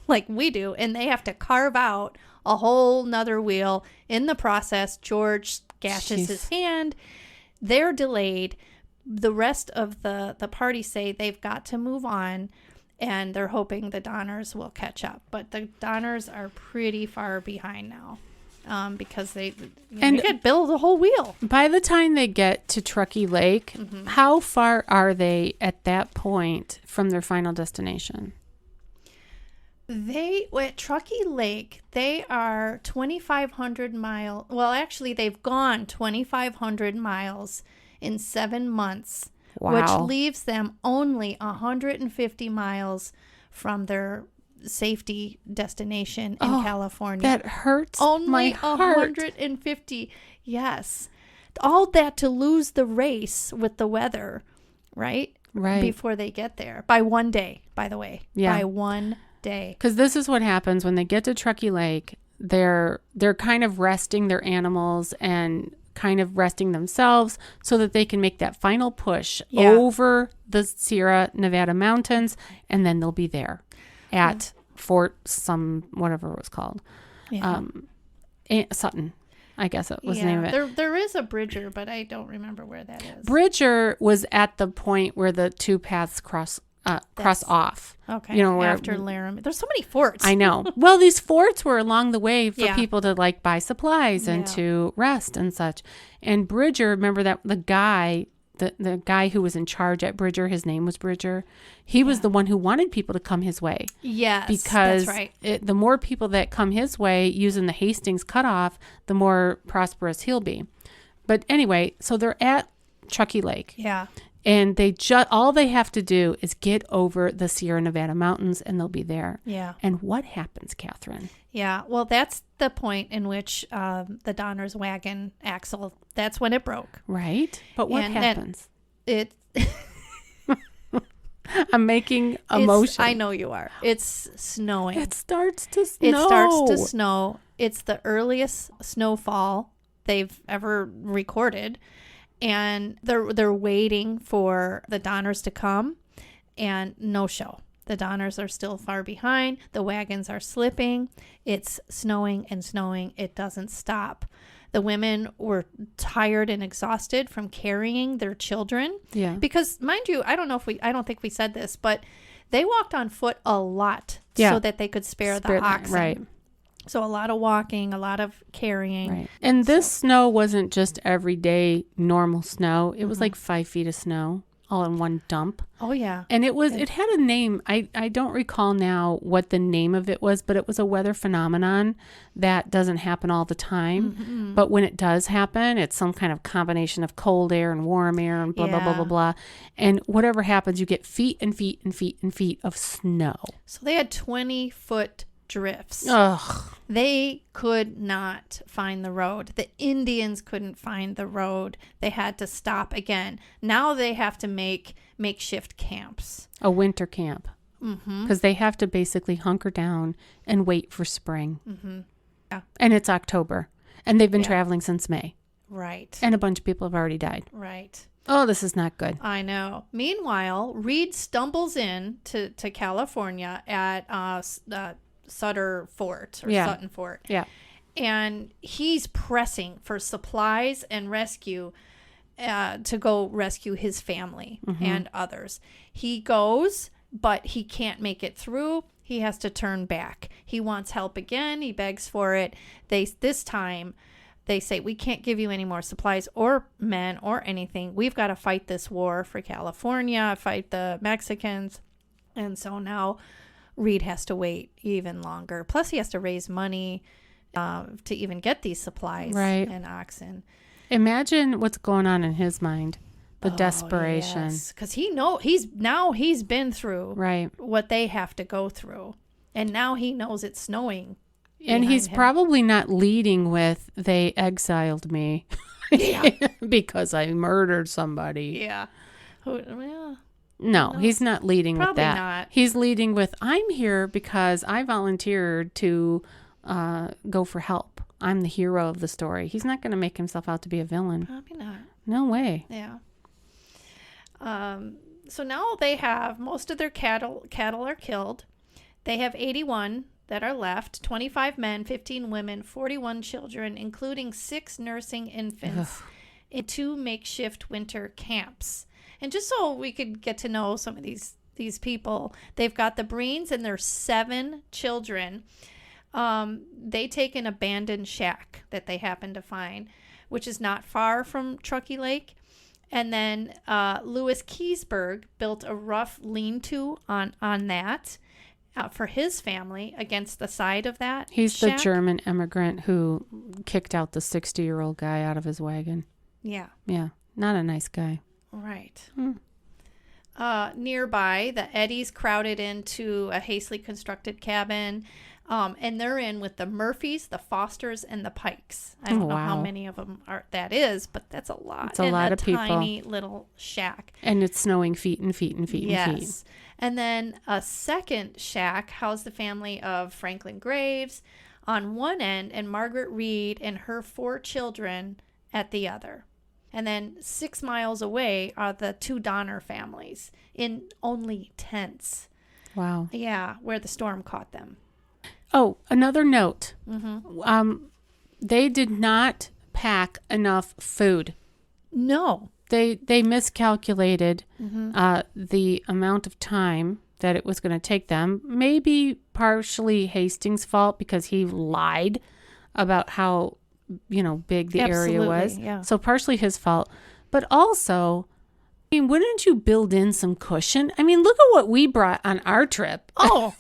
like we do, and they have to carve out a whole nother wheel. In the process, George gashes his hand. They're delayed. The rest of the party say they've got to move on, and they're hoping the Donners will catch up. But the Donners are pretty far behind now. Because they could build a whole wheel. By the time they get to Truckee Lake, how far are they at that point from their final destination? At Truckee Lake, they are 2,500 miles. Well, actually, they've gone 2,500 miles in 7 months, which leaves them only 150 miles from their safety destination in California. That hurts only my heart. 150. Yes. All that to lose the race with the weather, right? Right. Before they get there. By one day, by the way. Yeah. By one day. Because this is what happens when they get to Truckee Lake. They're kind of resting their animals and kind of resting themselves so that they can make that final push over the Sierra Nevada mountains, and then they'll be there at Fort whatever it was called. Yeah. Sutton, I guess it was the name of it. There is a Bridger, but I don't remember where that is. Bridger was at the point where the 2 paths cross off. Okay. After Laramie. There's so many forts. I know. Well, these forts were along the way for people to buy supplies and to rest and such. And Bridger, remember that the guy who was in charge at Bridger, his name was Bridger. He was the one who wanted people to come his way. Yes, because that's right. The more people that come his way using the Hastings cutoff, the more prosperous he'll be. But anyway, so they're at Truckee Lake. Yeah. And all they have to do is get over the Sierra Nevada mountains, and they'll be there. Yeah. And what happens, Cathrine? Yeah. Well, that's the point in which the Donner's wagon axle, that's when it broke. Right. But what happens? I'm making emotion. I know you are. It's snowing. It starts to snow. It's the earliest snowfall they've ever recorded. And they're waiting for the Donners to come, and no show. The Donners are still far behind. The wagons are slipping. It's snowing and snowing. It doesn't stop. The women were tired and exhausted from carrying their children. Yeah. Because, mind you, I don't think we said this, but they walked on foot a lot so that they could spare the oxen. Right. So a lot of walking, a lot of carrying. Right. And this snow wasn't just everyday normal snow. It was 5 feet of snow all in one dump. Oh, yeah. And it had a name. I don't recall now what the name of it was, but it was a weather phenomenon that doesn't happen all the time. Mm-hmm. But when it does happen, it's some kind of combination of cold air and warm air and blah, blah, blah, blah, blah. And whatever happens, you get feet and feet and feet and feet of snow. So they had 20-foot drifts. Ugh. They could not find the road. The Indians couldn't find the road. They had to stop again. Now they have to make makeshift camps. A winter camp. Because they have to basically hunker down and wait for spring. Mm-hmm. Yeah. And it's October. And they've been traveling since May. Right. And a bunch of people have already died. Right. Oh, this is not good. I know. Meanwhile, Reed stumbles in to California at Sutton Fort. Yeah. And he's pressing for supplies and rescue to go rescue his family and others. He goes, but he can't make it through. He has to turn back. He wants help again. He begs for it. This time they say, we can't give you any more supplies or men or anything. We've got to fight this war for California, fight the Mexicans. And so now Reed has to wait even longer. Plus, he has to raise money to even get these supplies and oxen. Imagine what's going on in his mind. The desperation. Because he's been through what they have to go through. And now he knows it's snowing. And he's probably not leading with, they exiled me because I murdered somebody. Yeah. Well, No, he's not leading with Probably that. not. He's leading with, I'm here because I volunteered to go for help. I'm the hero of the story. He's not going to make himself out to be a villain. Probably not. No way. Yeah. So now they have most of their cattle are killed. They have 81 that are left, 25 men, 15 women, 41 children, including 6 nursing infants in 2 makeshift winter camps. And just so we could get to know some of these people, they've got the Breens and their 7 children. They take an abandoned shack that they happen to find, which is not far from Truckee Lake. And then Louis Keysburg built a rough lean-to on that for his family against the side of that He's shack. the German immigrant who kicked out the 60-year-old guy out of his wagon. Yeah. Yeah, not a nice guy. Right. Nearby, the Eddies crowded into a hastily constructed cabin, and they're in with the Murphys, the Fosters, and the Pikes. I don't know how many of them that is, but that's a lot. It's a lot of people. Tiny little shack. And it's snowing feet and feet and feet and feet. Yes. And then a second shack housed the family of Franklin Graves on one end and Margaret Reed and her 4 children at the other. And then 6 miles away are the 2 Donner families in only tents. Wow. Yeah, where the storm caught them. Oh, another note. Mm-hmm. They did not pack enough food. No. They miscalculated the amount of time that it was going to take them. Maybe partially Hastings' fault because he lied about how big the area was. Yeah. So partially his fault. But also, I mean, wouldn't you build in some cushion? I mean, look at what we brought on our trip. Oh.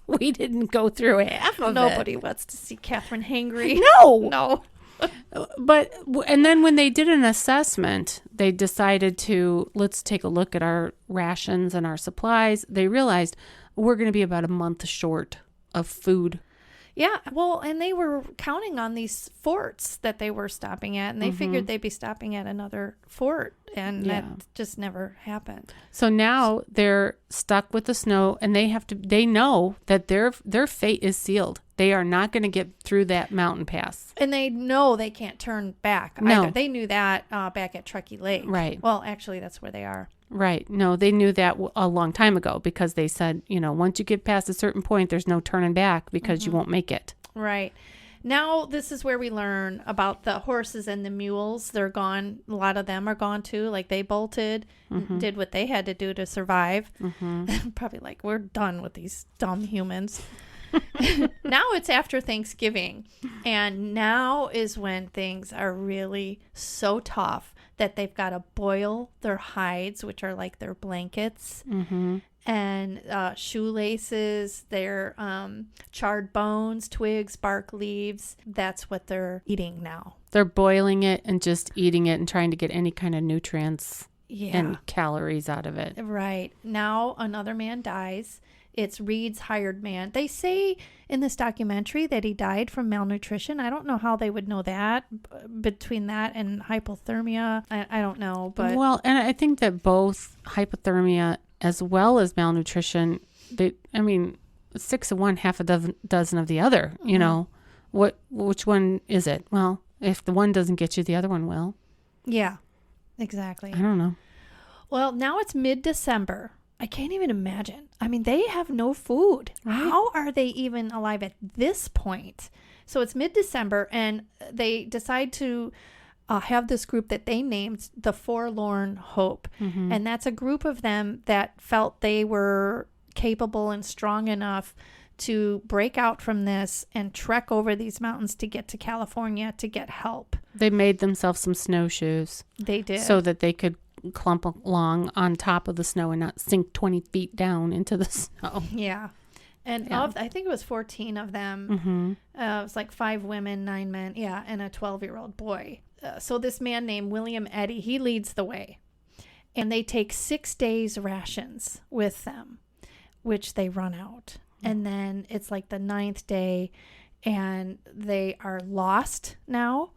we didn't go through half of it. Nobody wants to see Cathrine hangry. No. But, and then when they did an assessment, they decided to, let's take a look at our rations and our supplies. They realized we're going to be about a month short of food. Yeah, well, and they were counting on these forts that they were stopping at, and they figured they'd be stopping at another fort, and that just never happened. So now they're stuck with the snow, and they know that their fate is sealed. They are not going to get through that mountain pass. And they know they can't turn back either. They knew that back at Truckee Lake. Right. Well, actually, that's where they are. Right. No, they knew that a long time ago because they said, once you get past a certain point, there's no turning back because you won't make it. Right. Now, this is where we learn about the horses and the mules. They're gone. A lot of them are gone too. Like they bolted, did what they had to do to survive. Probably like, we're done with these dumb humans. Now it's after Thanksgiving. And now is when things are really so tough that they've got to boil their hides, which are like their blankets, and shoelaces, their charred bones, twigs, bark, leaves. That's what they're eating now. They're boiling it and just eating it and trying to get any kind of nutrients and calories out of it. Right. Now another man dies. It's Reed's hired man. They say in this documentary that he died from malnutrition. I don't know how they would know that between that and hypothermia. I don't know, but well, and I think that both hypothermia as well as malnutrition, 6 of one, half a dozen of the other. Which one is it? Well, if the one doesn't get you, the other one will. Yeah, exactly. I don't know. Well, now it's mid-December. I can't even imagine. I mean, they have no food. Right. How are they even alive at this point? So it's mid-December, and they decide to have this group that they named the Forlorn Hope. And that's a group of them that felt they were capable and strong enough to break out from this and trek over these mountains to get to California to get help. They made themselves some snowshoes. They did. So that they could clump along on top of the snow and not sink 20 feet down into the snow. Yeah. And I think it was 14 of them. It was like 5 women, 9 men. Yeah. And a 12-year-old boy. So this man named William Eddy, he leads the way. And they take 6 days rations with them, which they run out. And then it's like the 9th day and they are lost now.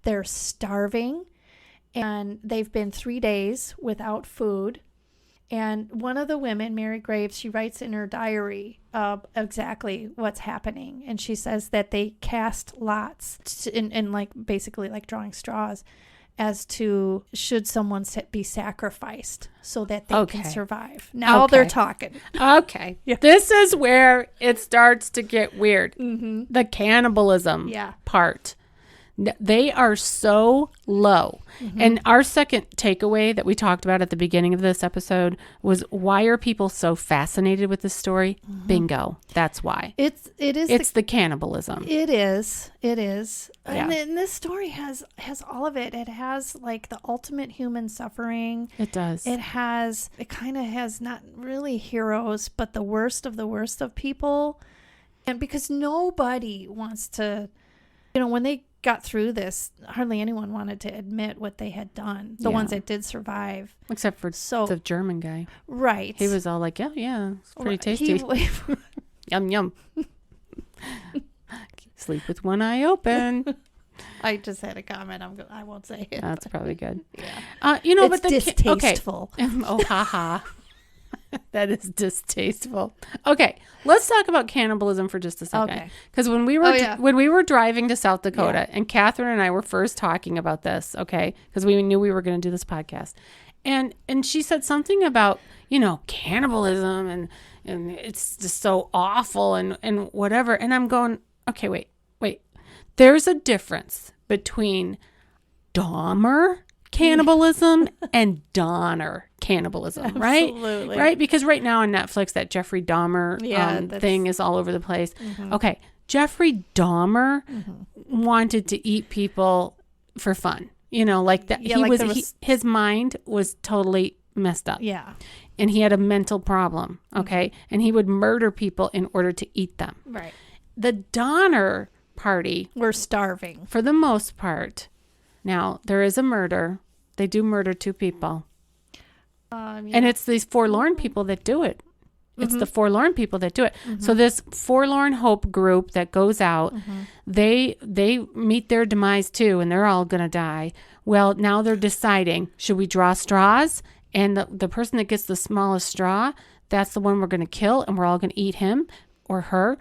They're starving. And they've been 3 days without food. And one of the women, Mary Graves, she writes in her diary exactly what's happening. And she says that they cast lots and like basically like drawing straws as to should someone be sacrificed so that they can survive. Now they're talking. Okay. Yeah. This is where it starts to get weird. The cannibalism part. They are so low. And our second takeaway that we talked about at the beginning of this episode was, why are people so fascinated with this story? Bingo. That's why. It's the cannibalism. It is. Yeah. And this story has all of it. It has like the ultimate human suffering. It does. It kind of has not really heroes, but the worst of people. And because nobody wants to, when they got through this, hardly anyone wanted to admit what they had done. The ones that did survive, except for the German guy, right? He was all like, "Yeah, it's pretty tasty." Yum yum. Sleep with one eye open. I just had a comment. I won't say it. That's probably good. Yeah. It's but distasteful. Okay. Oh, haha. That is distasteful. Okay, let's talk about cannibalism for just a second. Okay. Because when we were driving to South Dakota, and Catherine and I were first talking about this, okay, because we knew we were going to do this podcast, and she said something about cannibalism and it's just so awful and whatever, and I'm going, okay, wait, there's a difference between Dahmer cannibalism and Donner cannibalism, right? Absolutely. Right? Because right now on Netflix, that Jeffrey Dahmer thing is all over the place. Okay. Jeffrey Dahmer wanted to eat people for fun. Like that. His mind was totally messed up. Yeah. And he had a mental problem. Okay. And he would murder people in order to eat them. Right. The Donner party were starving for the most part. Now, there is a murder. They do murder 2 people. And it's these forlorn people that do it. It's the forlorn people that do it. So this forlorn hope group that goes out, they meet their demise too, and they're all going to die. Well, now they're deciding, should we draw straws? And the person that gets the smallest straw, that's the one we're going to kill, and we're all going to eat him or her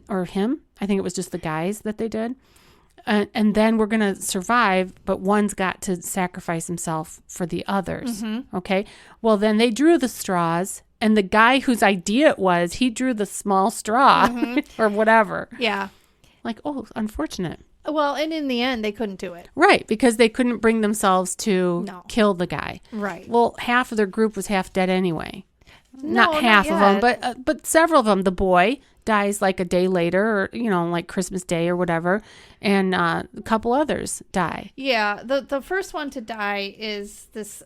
or him. I think it was just the guys that they did. And then we're going to survive, but one's got to sacrifice himself for the others. Okay. Well, then they drew the straws, and the guy whose idea it was, he drew the small straw or whatever. Yeah. Like, oh, unfortunate. Well, and in the end, they couldn't do it. Right. Because they couldn't bring themselves to kill the guy. Right. Well, half of their group was half dead anyway. Not half of them, but several of them. The boy dies like a day later, or like Christmas Day or whatever, and a couple others die. Yeah, the first one to die is this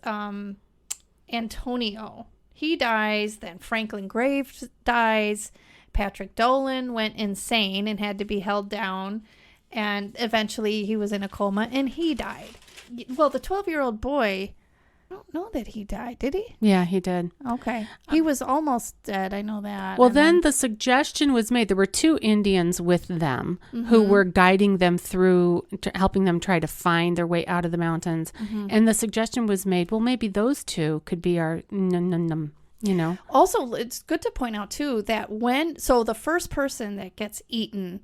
Antonio. He dies. Then Franklin Graves dies. Patrick Dolan went insane and had to be held down, and eventually he was in a coma and he died. Well, the 12-year-old boy, I don't know that he died. Did he? Yeah, he did. Okay. He was almost dead. I know that. Well, then the suggestion was made. There were 2 Indians with them who were guiding them through, helping them try to find their way out of the mountains. And the suggestion was made, well, maybe those 2 could be our Also, it's good to point out, too, that the first person that gets eaten,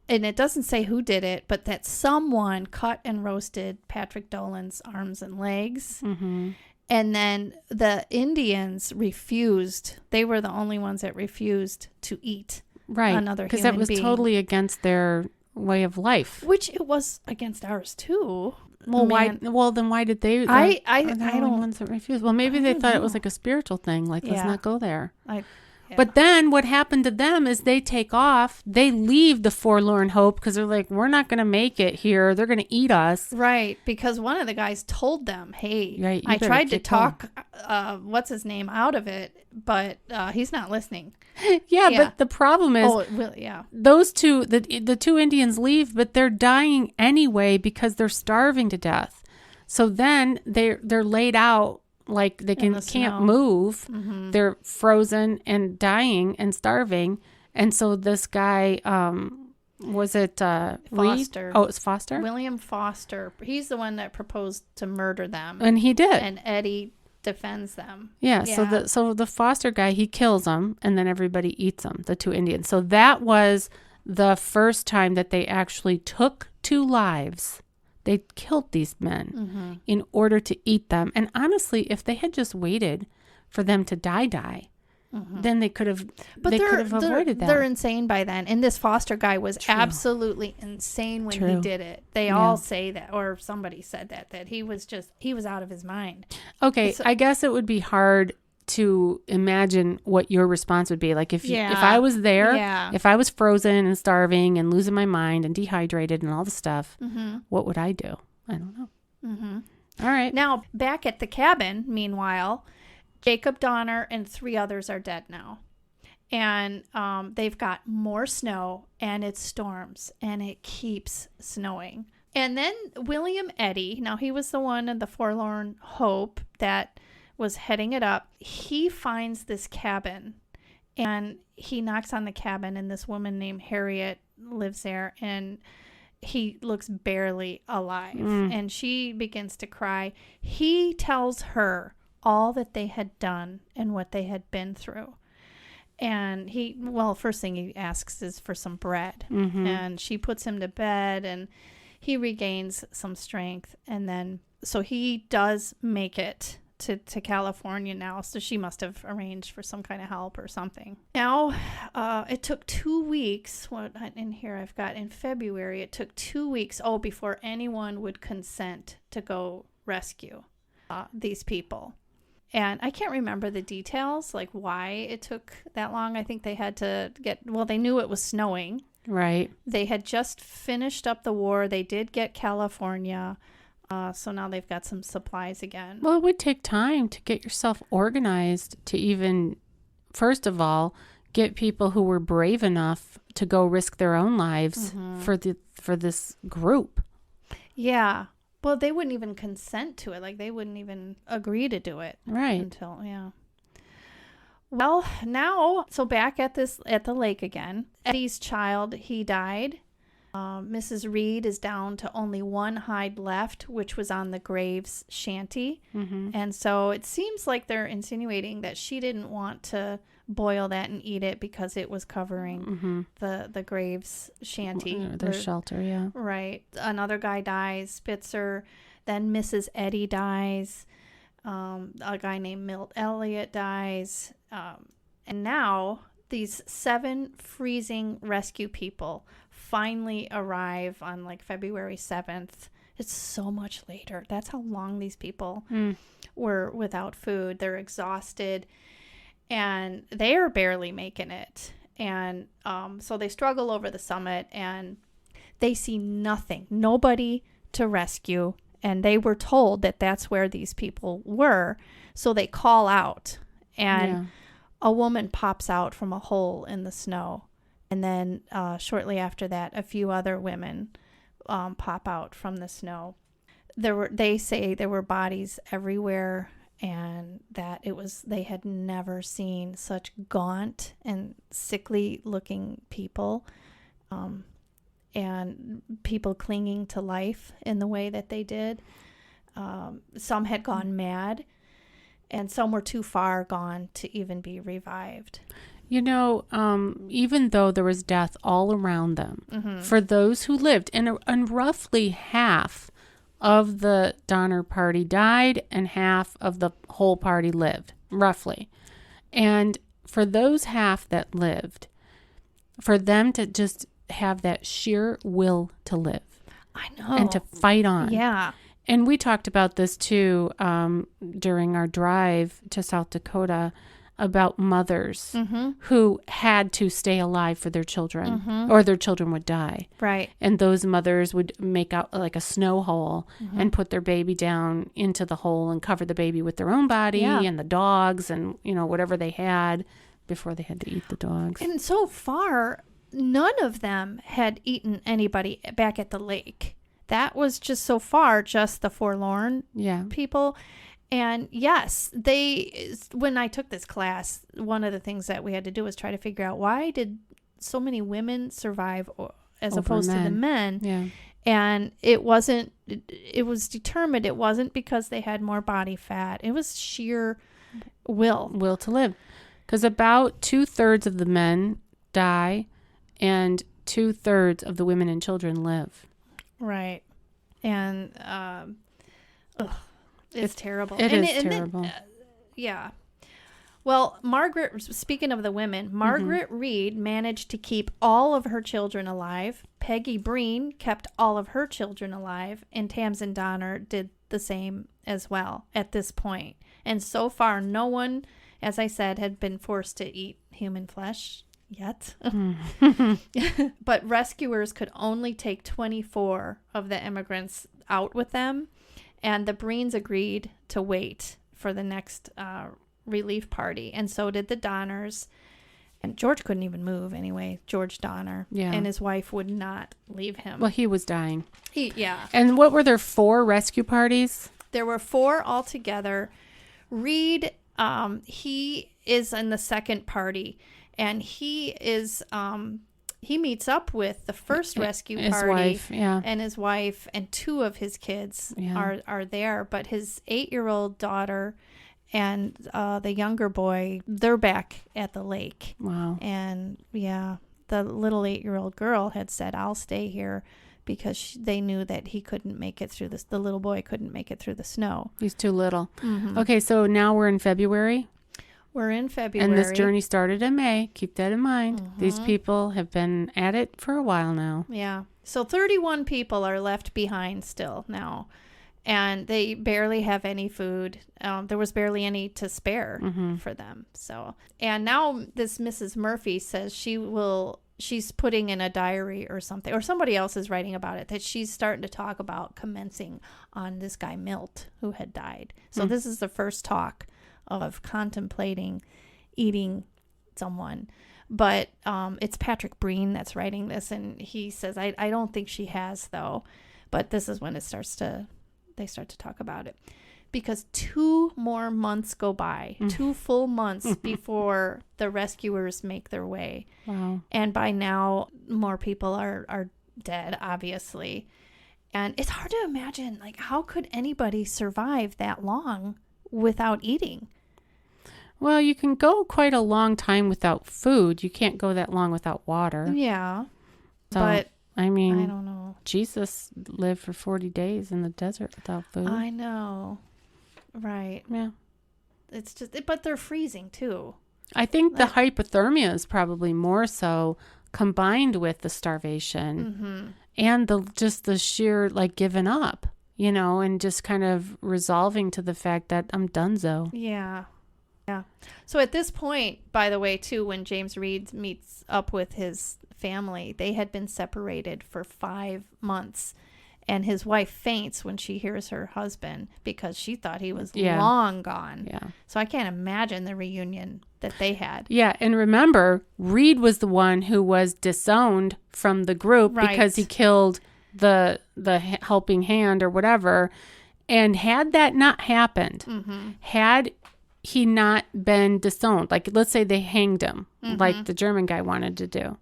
and it doesn't say who did it, but that someone cut and roasted Patrick Dolan's arms and legs. And then the Indians refused. They were the only ones that refused to eat another human being. Because that was totally against their way of life. Which it was against ours, too. Well, why? Well, then why did they? I don't. Ones that refused. Well, maybe they thought it was like a spiritual thing. Like, let's not go there. But then what happened to them is they take off. They leave the forlorn hope because they're like, we're not going to make it here. They're going to eat us. Right. Because one of the guys told them, hey, I tried to talk, what's his name, out of it, but he's not listening. Yeah, but the problem is those 2, the 2 Indians leave, but they're dying anyway because they're starving to death. So then they're laid out. Like they can't move. They're frozen and dying and starving. And so this guy, was it Foster? Reed? Oh, it's Foster? William Foster. He's the one that proposed to murder them. And he did. And Eddie defends them. Yeah. So the foster guy, he kills them, and then everybody eats them, the 2 Indians. So that was the first time that they actually took 2 lives. They killed these men in order to eat them. And honestly, if they had just waited for them to die, then they could have avoided that. They're insane by then. And this foster guy was absolutely insane when he did it. They all say that, or somebody said that he was out of his mind. Okay, so, I guess it would be hard to imagine what your response would be. Like if I was there, if I was frozen and starving and losing my mind and dehydrated and all the stuff, what would I do? I don't know. All right. Now, back at the cabin, meanwhile, Jacob Donner and 3 others are dead now. And they've got more snow, and it storms, and it keeps snowing. And then William Eddy, now he was the one in the Forlorn Hope that was heading it up. He finds this cabin, and he knocks on the cabin, and this woman named Harriet lives there, and he looks barely alive. And she begins to cry. He tells her all that they had done and what they had been through. And first thing he asks is for some bread. And she puts him to bed, and he regains some strength. And then, so he does make it to California now. So she must have arranged for some kind of help or something. Now, it took 2 weeks. What in here I've got in February, it took 2 weeks, before anyone would consent to go rescue these people. And I can't remember the details, like why it took that long. I think they had to they knew it was snowing. Right. They had just finished up the war. They did get California. So now they've got some supplies again. Well, it would take time to get yourself organized to even, first of all, get people who were brave enough to go risk their own lives for this group. Yeah. Well, they wouldn't even consent to it. Like, they wouldn't even agree to do it. Right. Until, Well, now, so back at the lake again. Eddie's child, he died. Mrs. Reed is down to only 1 hide left, which was on the Graves shanty. And so it seems like they're insinuating that she didn't want to boil that and eat it because it was covering the Graves shanty. Their shelter, yeah. Right. Another guy dies, Spitzer. Then Mrs. Eddy dies. A guy named Milt Elliott dies. And now these 7 freezing rescue people finally arrive on like February 7th. It's so much later. That's how long these people were without food. They're exhausted, and they're barely making it. And so they struggle over the summit, and they see nobody to rescue. And they were told that that's where these people were. So they call out, and a woman pops out from a hole in the snow. And then shortly after that, a few other women pop out from the snow. They say there were bodies everywhere, and that they had never seen such gaunt and sickly looking people, and people clinging to life in the way that they did. Some had gone mad, and some were too far gone to even be revived. Even though there was death all around them, for those who lived, and roughly half of the Donner Party died and half of the whole party lived, roughly. And for those half that lived, for them to just have that sheer will to live. I know. And to fight on. Yeah. And we talked about this too during our drive to South Dakota, about mothers who had to stay alive for their children, or their children would die. Right. And those mothers would make out like a snow hole and put their baby down into the hole and cover the baby with their own body and the dogs and, whatever they had before they had to eat the dogs. And so far, none of them had eaten anybody back at the lake. That was just so far just the forlorn people. And yes, when I took this class, one of the things that we had to do was try to figure out why did so many women survive as opposed to the men. Yeah. And it was determined it wasn't because they had more body fat. It was sheer will to live. Because about 2/3 of the men die and 2/3 of the women and children live. Right. And it's terrible. It is terrible. Yeah. Well, speaking of the women, Margaret Reed managed to keep all of her children alive. Peggy Breen kept all of her children alive. And Tamsin Donner did the same as well at this point. And so far, no one, as I said, had been forced to eat human flesh yet. But rescuers could only take 24 of the immigrants out with them. And the Breens agreed to wait for the next relief party, and so did the Donners. And George couldn't even move anyway, George Donner. Yeah. And his wife would not leave him. Well, he was dying. Yeah. And what were there, 4 rescue parties? There were 4 altogether. Reed, he is in the second party, and he meets up with the first rescue party. His wife, yeah. And his wife and 2 of his kids are there, but his 8-year-old daughter and the younger boy, they're back at the lake. Wow. And yeah, the little 8-year-old girl had said, I'll stay here, because they knew that he couldn't make it through this. The little boy couldn't make it through the snow. He's too little. Okay, so now we're in February. We're in February. And this journey started in May. Keep that in mind. These people have been at it for a while now. Yeah. So 31 people are left behind still now. And they barely have any food. There was barely any to spare for them. So, and now this Mrs. Murphy says she's putting in a diary or something, or somebody else is writing about it, that she's starting to talk about commencing on this guy Milt who had died. So this is the first talk of contemplating eating someone. But it's Patrick Breen that's writing this, and he says, I don't think she has, though. But this is when they start to talk about it, because 2 more months go by, 2 full months before the rescuers make their way. Wow. And by now, more people are dead, obviously. And it's hard to imagine, like, how could anybody survive that long without eating? Well, you can go quite a long time without food. You can't go that long without water. Yeah. So, but I mean, I don't know. Jesus lived for 40 days in the desert without food. I know. Right. Yeah. It's just, but they're freezing too. I think the hypothermia is probably more so, combined with the starvation and the sheer, like, giving up, and just kind of resolving to the fact that I'm donezo. Yeah. Yeah. So at this point, by the way, too, when James Reed meets up with his family, they had been separated for 5 months, and his wife faints when she hears her husband, because she thought he was long gone. Yeah. So I can't imagine the reunion that they had. Yeah, and remember, Reed was the one who was disowned from the group because he killed the helping hand or whatever. And had that not happened, had he not been disowned, like, let's say they hanged him, like the German guy wanted to do,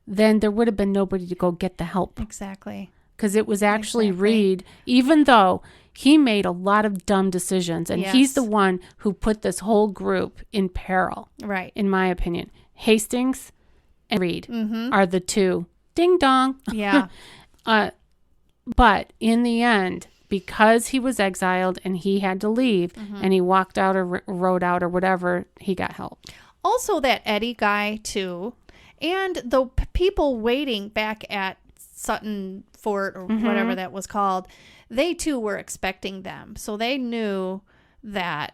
then there would have been nobody to go get the help. Exactly. Because it was actually Reed, even though he made a lot of dumb decisions, and he's the one who put this whole group in peril. Right. In my opinion, Hastings and Reed are the 2. Ding dong. Yeah. But in the end, because he was exiled and he had to leave, and he walked out or rode out or whatever, he got help. Also, that Eddie guy too, and the people waiting back at Sutton Fort or whatever that was called, they too were expecting them. So they knew that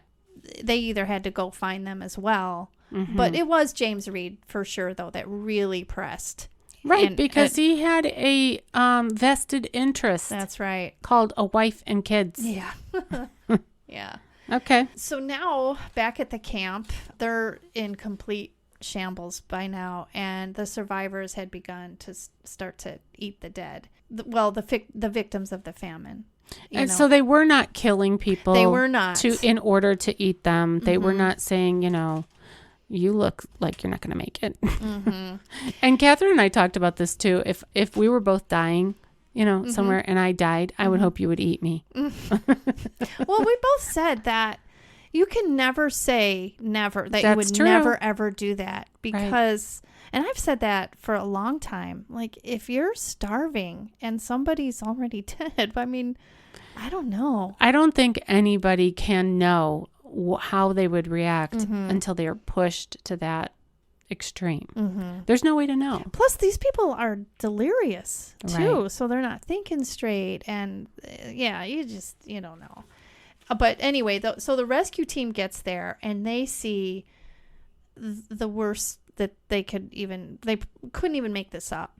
they either had to go find them as well. But it was James Reed for sure, though, that really pressed. Right, because he had a vested interest. That's right. Called a wife and kids. Yeah. Yeah. Okay. So now, back at the camp, they're in complete shambles by now, and the survivors had begun to start to eat the dead. The victims of the famine. And so they were not killing people. They were not. In order to eat them. They were not saying, you look like you're not going to make it. And Catherine and I talked about this too. If we were both dying, somewhere, and I died, I would hope you would eat me. Well, we both said that you can never say never, that you would never, ever do that because, and I've said that for a long time, like if you're starving and somebody's already dead, I mean, I don't know. I don't think anybody can know how they would react until they are pushed to that extreme. There's no way to know. Plus, these people are delirious too, so they're not thinking straight, and you don't know. But anyway, so the rescue team gets there, and they see the worst that they couldn't even make this up.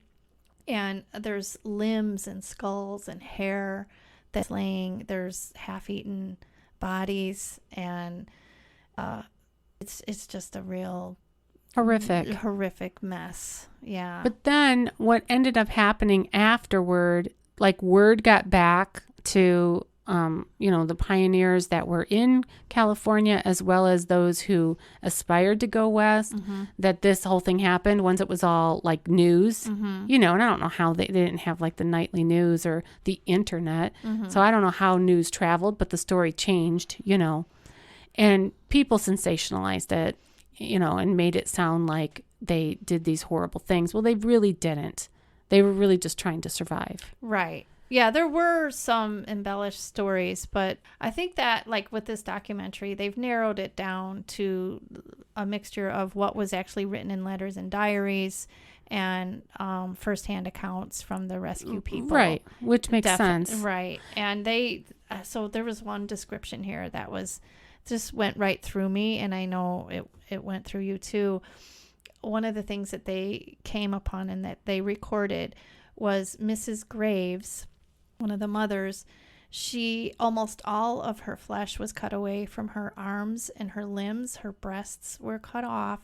And there's limbs and skulls and hair that's laying. There's half-eaten bodies, and it's just a real horrific mess. Yeah. But then what ended up happening afterward, like word got back to the pioneers that were in California, as well as those who aspired to go west, that this whole thing happened once it was all like news, and I don't know how they didn't have like the nightly news or the internet. So I don't know how news traveled, but the story changed, and people sensationalized it, and made it sound like they did these horrible things. Well, they really didn't. They were really just trying to survive. Right. Yeah, there were some embellished stories, but I think that, like with this documentary, they've narrowed it down to a mixture of what was actually written in letters and diaries and firsthand accounts from the rescue people. Right, which makes sense. Right. And so there was one description here that just went right through me, and I know it went through you too. One of the things that they came upon and that they recorded was Mrs. Graves, one of the mothers. Almost all of her flesh was cut away from her arms and her limbs. Her breasts were cut off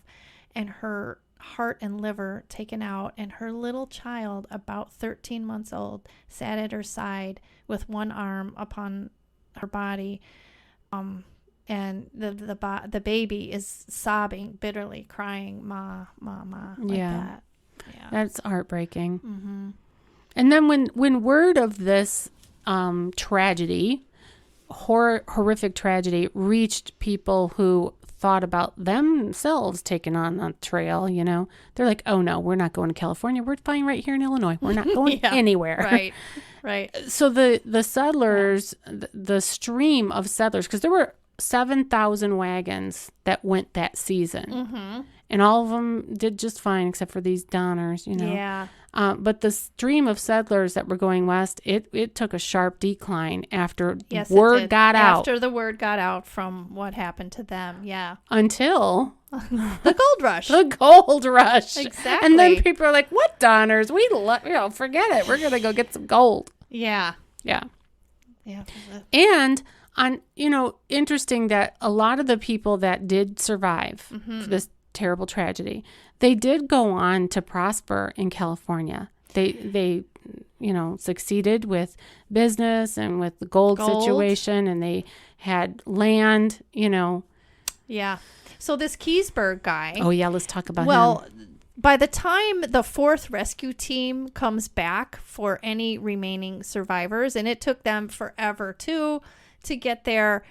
and her heart and liver taken out. And her little child, about 13 months old, sat at her side with one arm upon her body. And the baby is sobbing bitterly, crying, "Ma, ma, ma," like that. Yeah, that's heartbreaking. And then when word of this tragedy, horrific tragedy, reached people who thought about themselves taking on a trail, they're like, "Oh no, we're not going to California. We're fine right here in Illinois. We're not going anywhere." Right. So the settlers, the stream of settlers, because there were 7,000 wagons that went that season, and all of them did just fine except for these Donners, Yeah. But the stream of settlers that were going west, it took a sharp decline after Yes, word got out. After the word got out from what happened to them, yeah. Until the gold rush. The gold rush. Exactly. And then people are like, "What Donners? Forget it. We're gonna go get some gold." Yeah. Yeah. Yeah. And interesting that a lot of the people that did survive this terrible tragedy, they did go on to prosper in California. They succeeded with business and with the gold situation, and they had land, Yeah. So this Keysburg guy. Oh, yeah, let's talk about him. Well, by the time the fourth rescue team comes back for any remaining survivors, and it took them forever to get there,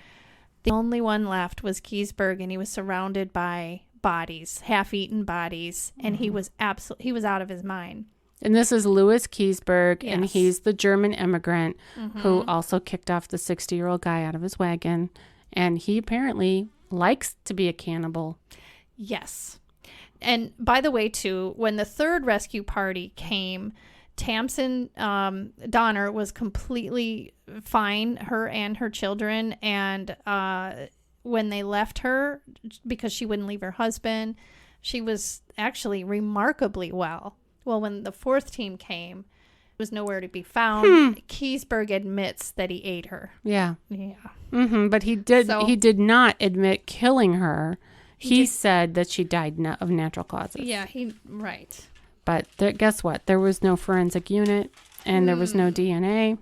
the only one left was Keysburg, and he was surrounded by bodies, half-eaten bodies, and he was out of his mind. And this is Louis Keysburg, Yes. and he's the German immigrant who also kicked off the 60-year-old guy out of his wagon, and he apparently likes to be a cannibal. Yes. And by the way, too, when the third rescue party came, Tamsin Donner was completely fine, her and her children, and when they left her, because she wouldn't leave her husband, she was actually remarkably well. Well, when the fourth team came, was nowhere to be found. Keysburg admits that he ate her. Yeah. Yeah. But he did not admit killing her. He said that she died of natural causes. Yeah, right. But guess what? There was no forensic unit, and there was no DNA.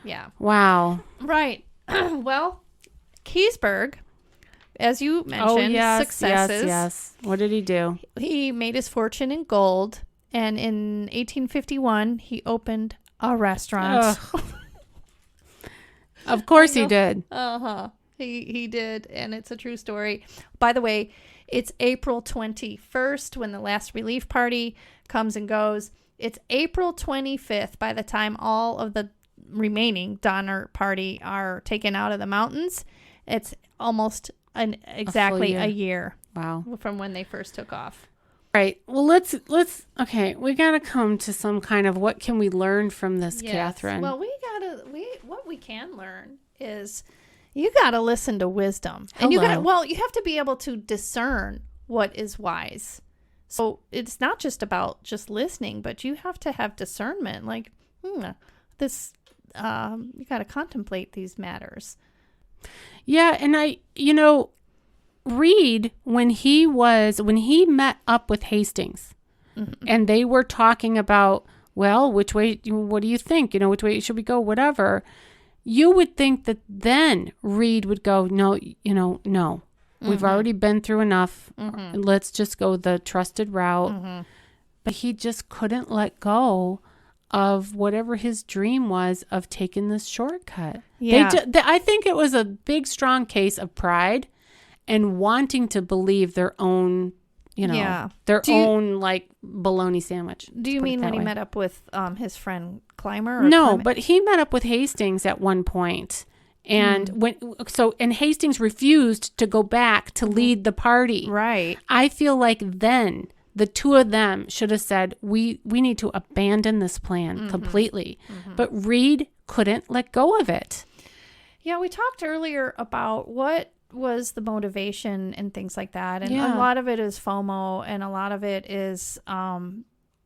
Yeah. Wow. Right. Well, Keysburg, as you mentioned, successes. Yes. What did he do? He made his fortune in gold, and in 1851, he opened a restaurant. Of course he did. Uh-huh. He did, and it's a true story. By the way, it's April 21st when the last relief party comes and goes. It's April 25th by the time all of the remaining Donner Party are taken out of the mountains. It's almost exactly a year. Wow. From when they first took off. Right. Well, let's okay, we got to come to some kind of what can we learn from this, yes. Catherine? Well, what we can learn is you got to listen to wisdom. And you have to be able to discern what is wise. So it's not just about just listening, but you have to have discernment. Like, you got to contemplate these matters. Yeah, and Reed, when he met up with Hastings, mm-hmm. and they were talking about, well, which way, what do you think? Which way should we go? Whatever. You would think that then Reed would go, no, no. Mm-hmm. We've already been through enough. Mm-hmm. Let's just go the trusted route. Mm-hmm. But he just couldn't let go of whatever his dream was of taking this shortcut. Yeah. I think it was a big, strong case of pride and wanting to believe their own, like bologna sandwich. Do you mean when he met up with his friend Clymer? No, but he met up with Hastings at one point. And and Hastings refused to go back to lead the party. Right. I feel like then the two of them should have said, we need to abandon this plan completely. Mm-hmm. But Reed couldn't let go of it. Yeah, we talked earlier about what was the motivation and things like that. And a lot of it is FOMO, and a lot of it is,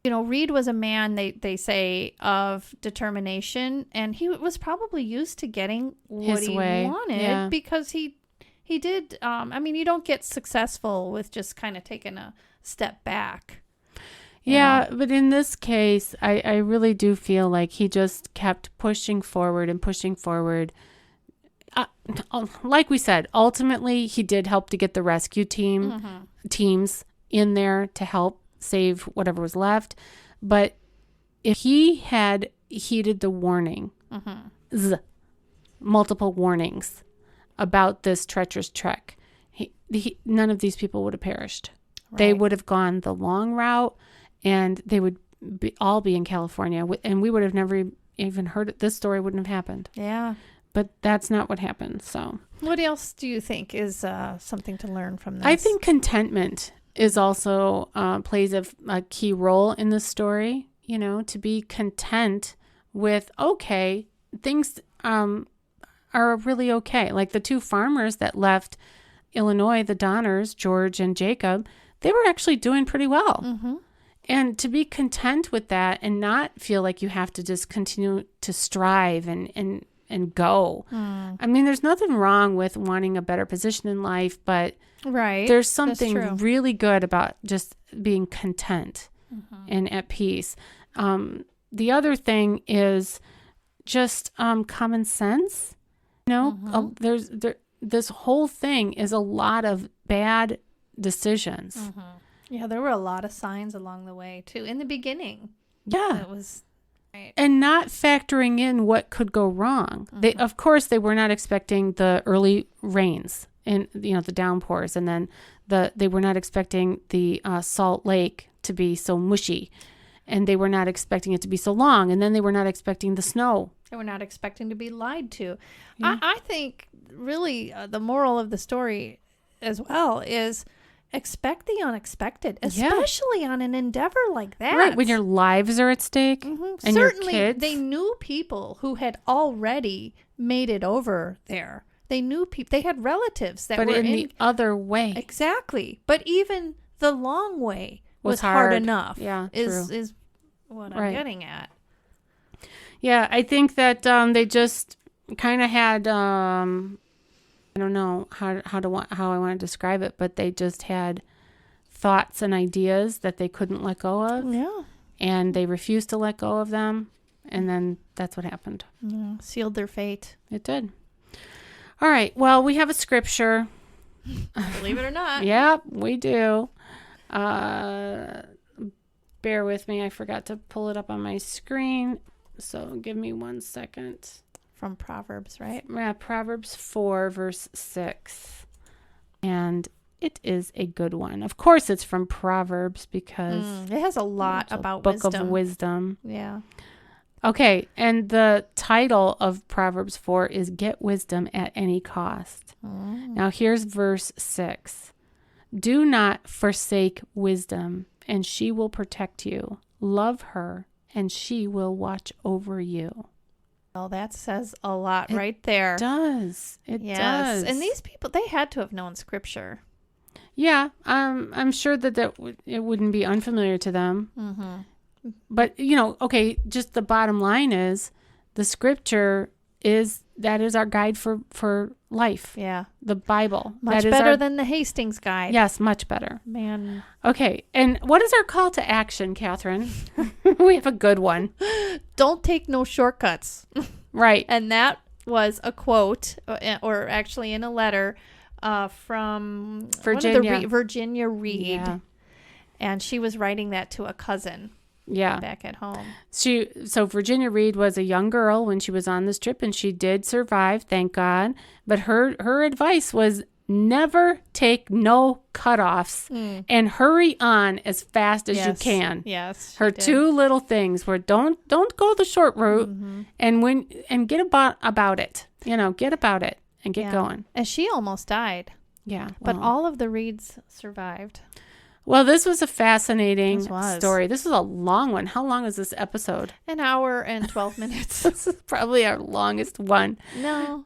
Reed was a man, they say, of determination, and he was probably used to getting what he wanted because he did. You don't get successful with just kind of taking a step back. Yeah, but in this case, I really do feel like he just kept pushing forward and pushing forward. Like we said, ultimately, he did help to get the rescue teams in there to help save whatever was left. But if he had heeded the warning, multiple warnings about this treacherous trek, none of these people would have perished. Right. They would have gone the long route, and they would all be in California, and we would have never even heard it. This story wouldn't have happened. Yeah. But that's not what happened. So, what else do you think is something to learn from this? I think contentment is also plays a key role in this story. To be content with, okay, things are really okay. Like the two farmers that left Illinois, the Donners, George and Jacob, they were actually doing pretty well. Mm-hmm. And to be content with that and not feel like you have to just continue to strive and go. There's nothing wrong with wanting a better position in life, but there's something really good about just being content and at peace. The other thing is just common sense. This whole thing is a lot of bad decisions. Mm-hmm. Yeah, there were a lot of signs along the way too. In the beginning, it was. Right. And not factoring in what could go wrong. Mm-hmm. They were not expecting the early rains and the downpours, and then they were not expecting the Salt Lake to be so mushy, and they were not expecting it to be so long, and then they were not expecting the snow. They were not expecting to be lied to. Yeah. I think really the moral of the story as well is expect the unexpected, especially on an endeavor like that. Right, when your lives are at stake and certainly your kids. They knew people who had already made it over there. They knew people. They had relatives that were in the other way. Exactly. But even the long way was hard enough. Yeah, is what I'm getting at. Yeah, I think that they just kind of had I don't know how I want to describe it, but they just had thoughts and ideas that they couldn't let go of. Yeah. And they refused to let go of them. And then that's what happened. Yeah. Sealed their fate. It did. All right. Well, we have a scripture. Believe it or not. Yep, we do. Bear with me. I forgot to pull it up on my screen. So give me 1 second. From Proverbs, right? Yeah, Proverbs 4, verse 6. And it is a good one. Of course, it's from Proverbs because it has a lot about book wisdom. of wisdom. Yeah. Okay, and the title of Proverbs 4 is Get Wisdom at Any Cost. Now here's verse 6. Do not forsake wisdom, and she will protect you. Love her, and she will watch over you. Well, that says a lot right there. It does. It does. And these people, they had to have known Scripture. Yeah, I'm sure that it wouldn't be unfamiliar to them. Mm-hmm. But, okay, just the bottom line is the Scripture is our guide for life. Yeah. The Bible. Much better than the Hastings Guide. Yes, much better. Man. Okay, and what is our call to action, Catherine? We have a good one. Don't take no shortcuts. Right. And that was a quote, or actually in a letter from Virginia. Virginia Reed. Yeah. And she was writing that to a cousin. Yeah. Back at home. So Virginia Reed was a young girl when she was on this trip, and she did survive, thank God. But her advice was never take no cutoffs and hurry on as fast as you can. Yes. Her two little things were don't go the short route and get about it. Get about it and get going. And she almost died. Yeah. But all of the Reeds survived. Well, this was a fascinating story. This was a long one. How long is this episode? 1 hour and 12 minutes. This is probably our longest one. No.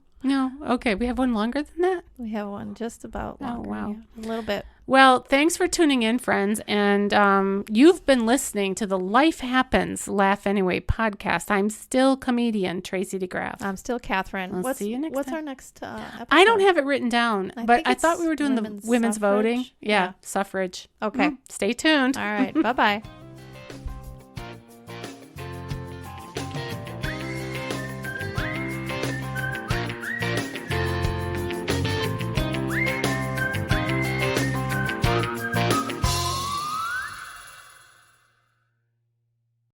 Okay. We have one longer than that? We have one just about longer. Oh, wow. Yeah, a little bit. Well, thanks for tuning in, friends. And you've been listening to the Life Happens, Laugh Anyway podcast. I'm still comedian Tracy DeGraff. I'm still Catherine. We'll see you next time. What's our next episode? I don't have it written down, but I thought we were doing the women's voting. Yeah, suffrage. Okay. Stay tuned. All right. Bye-bye.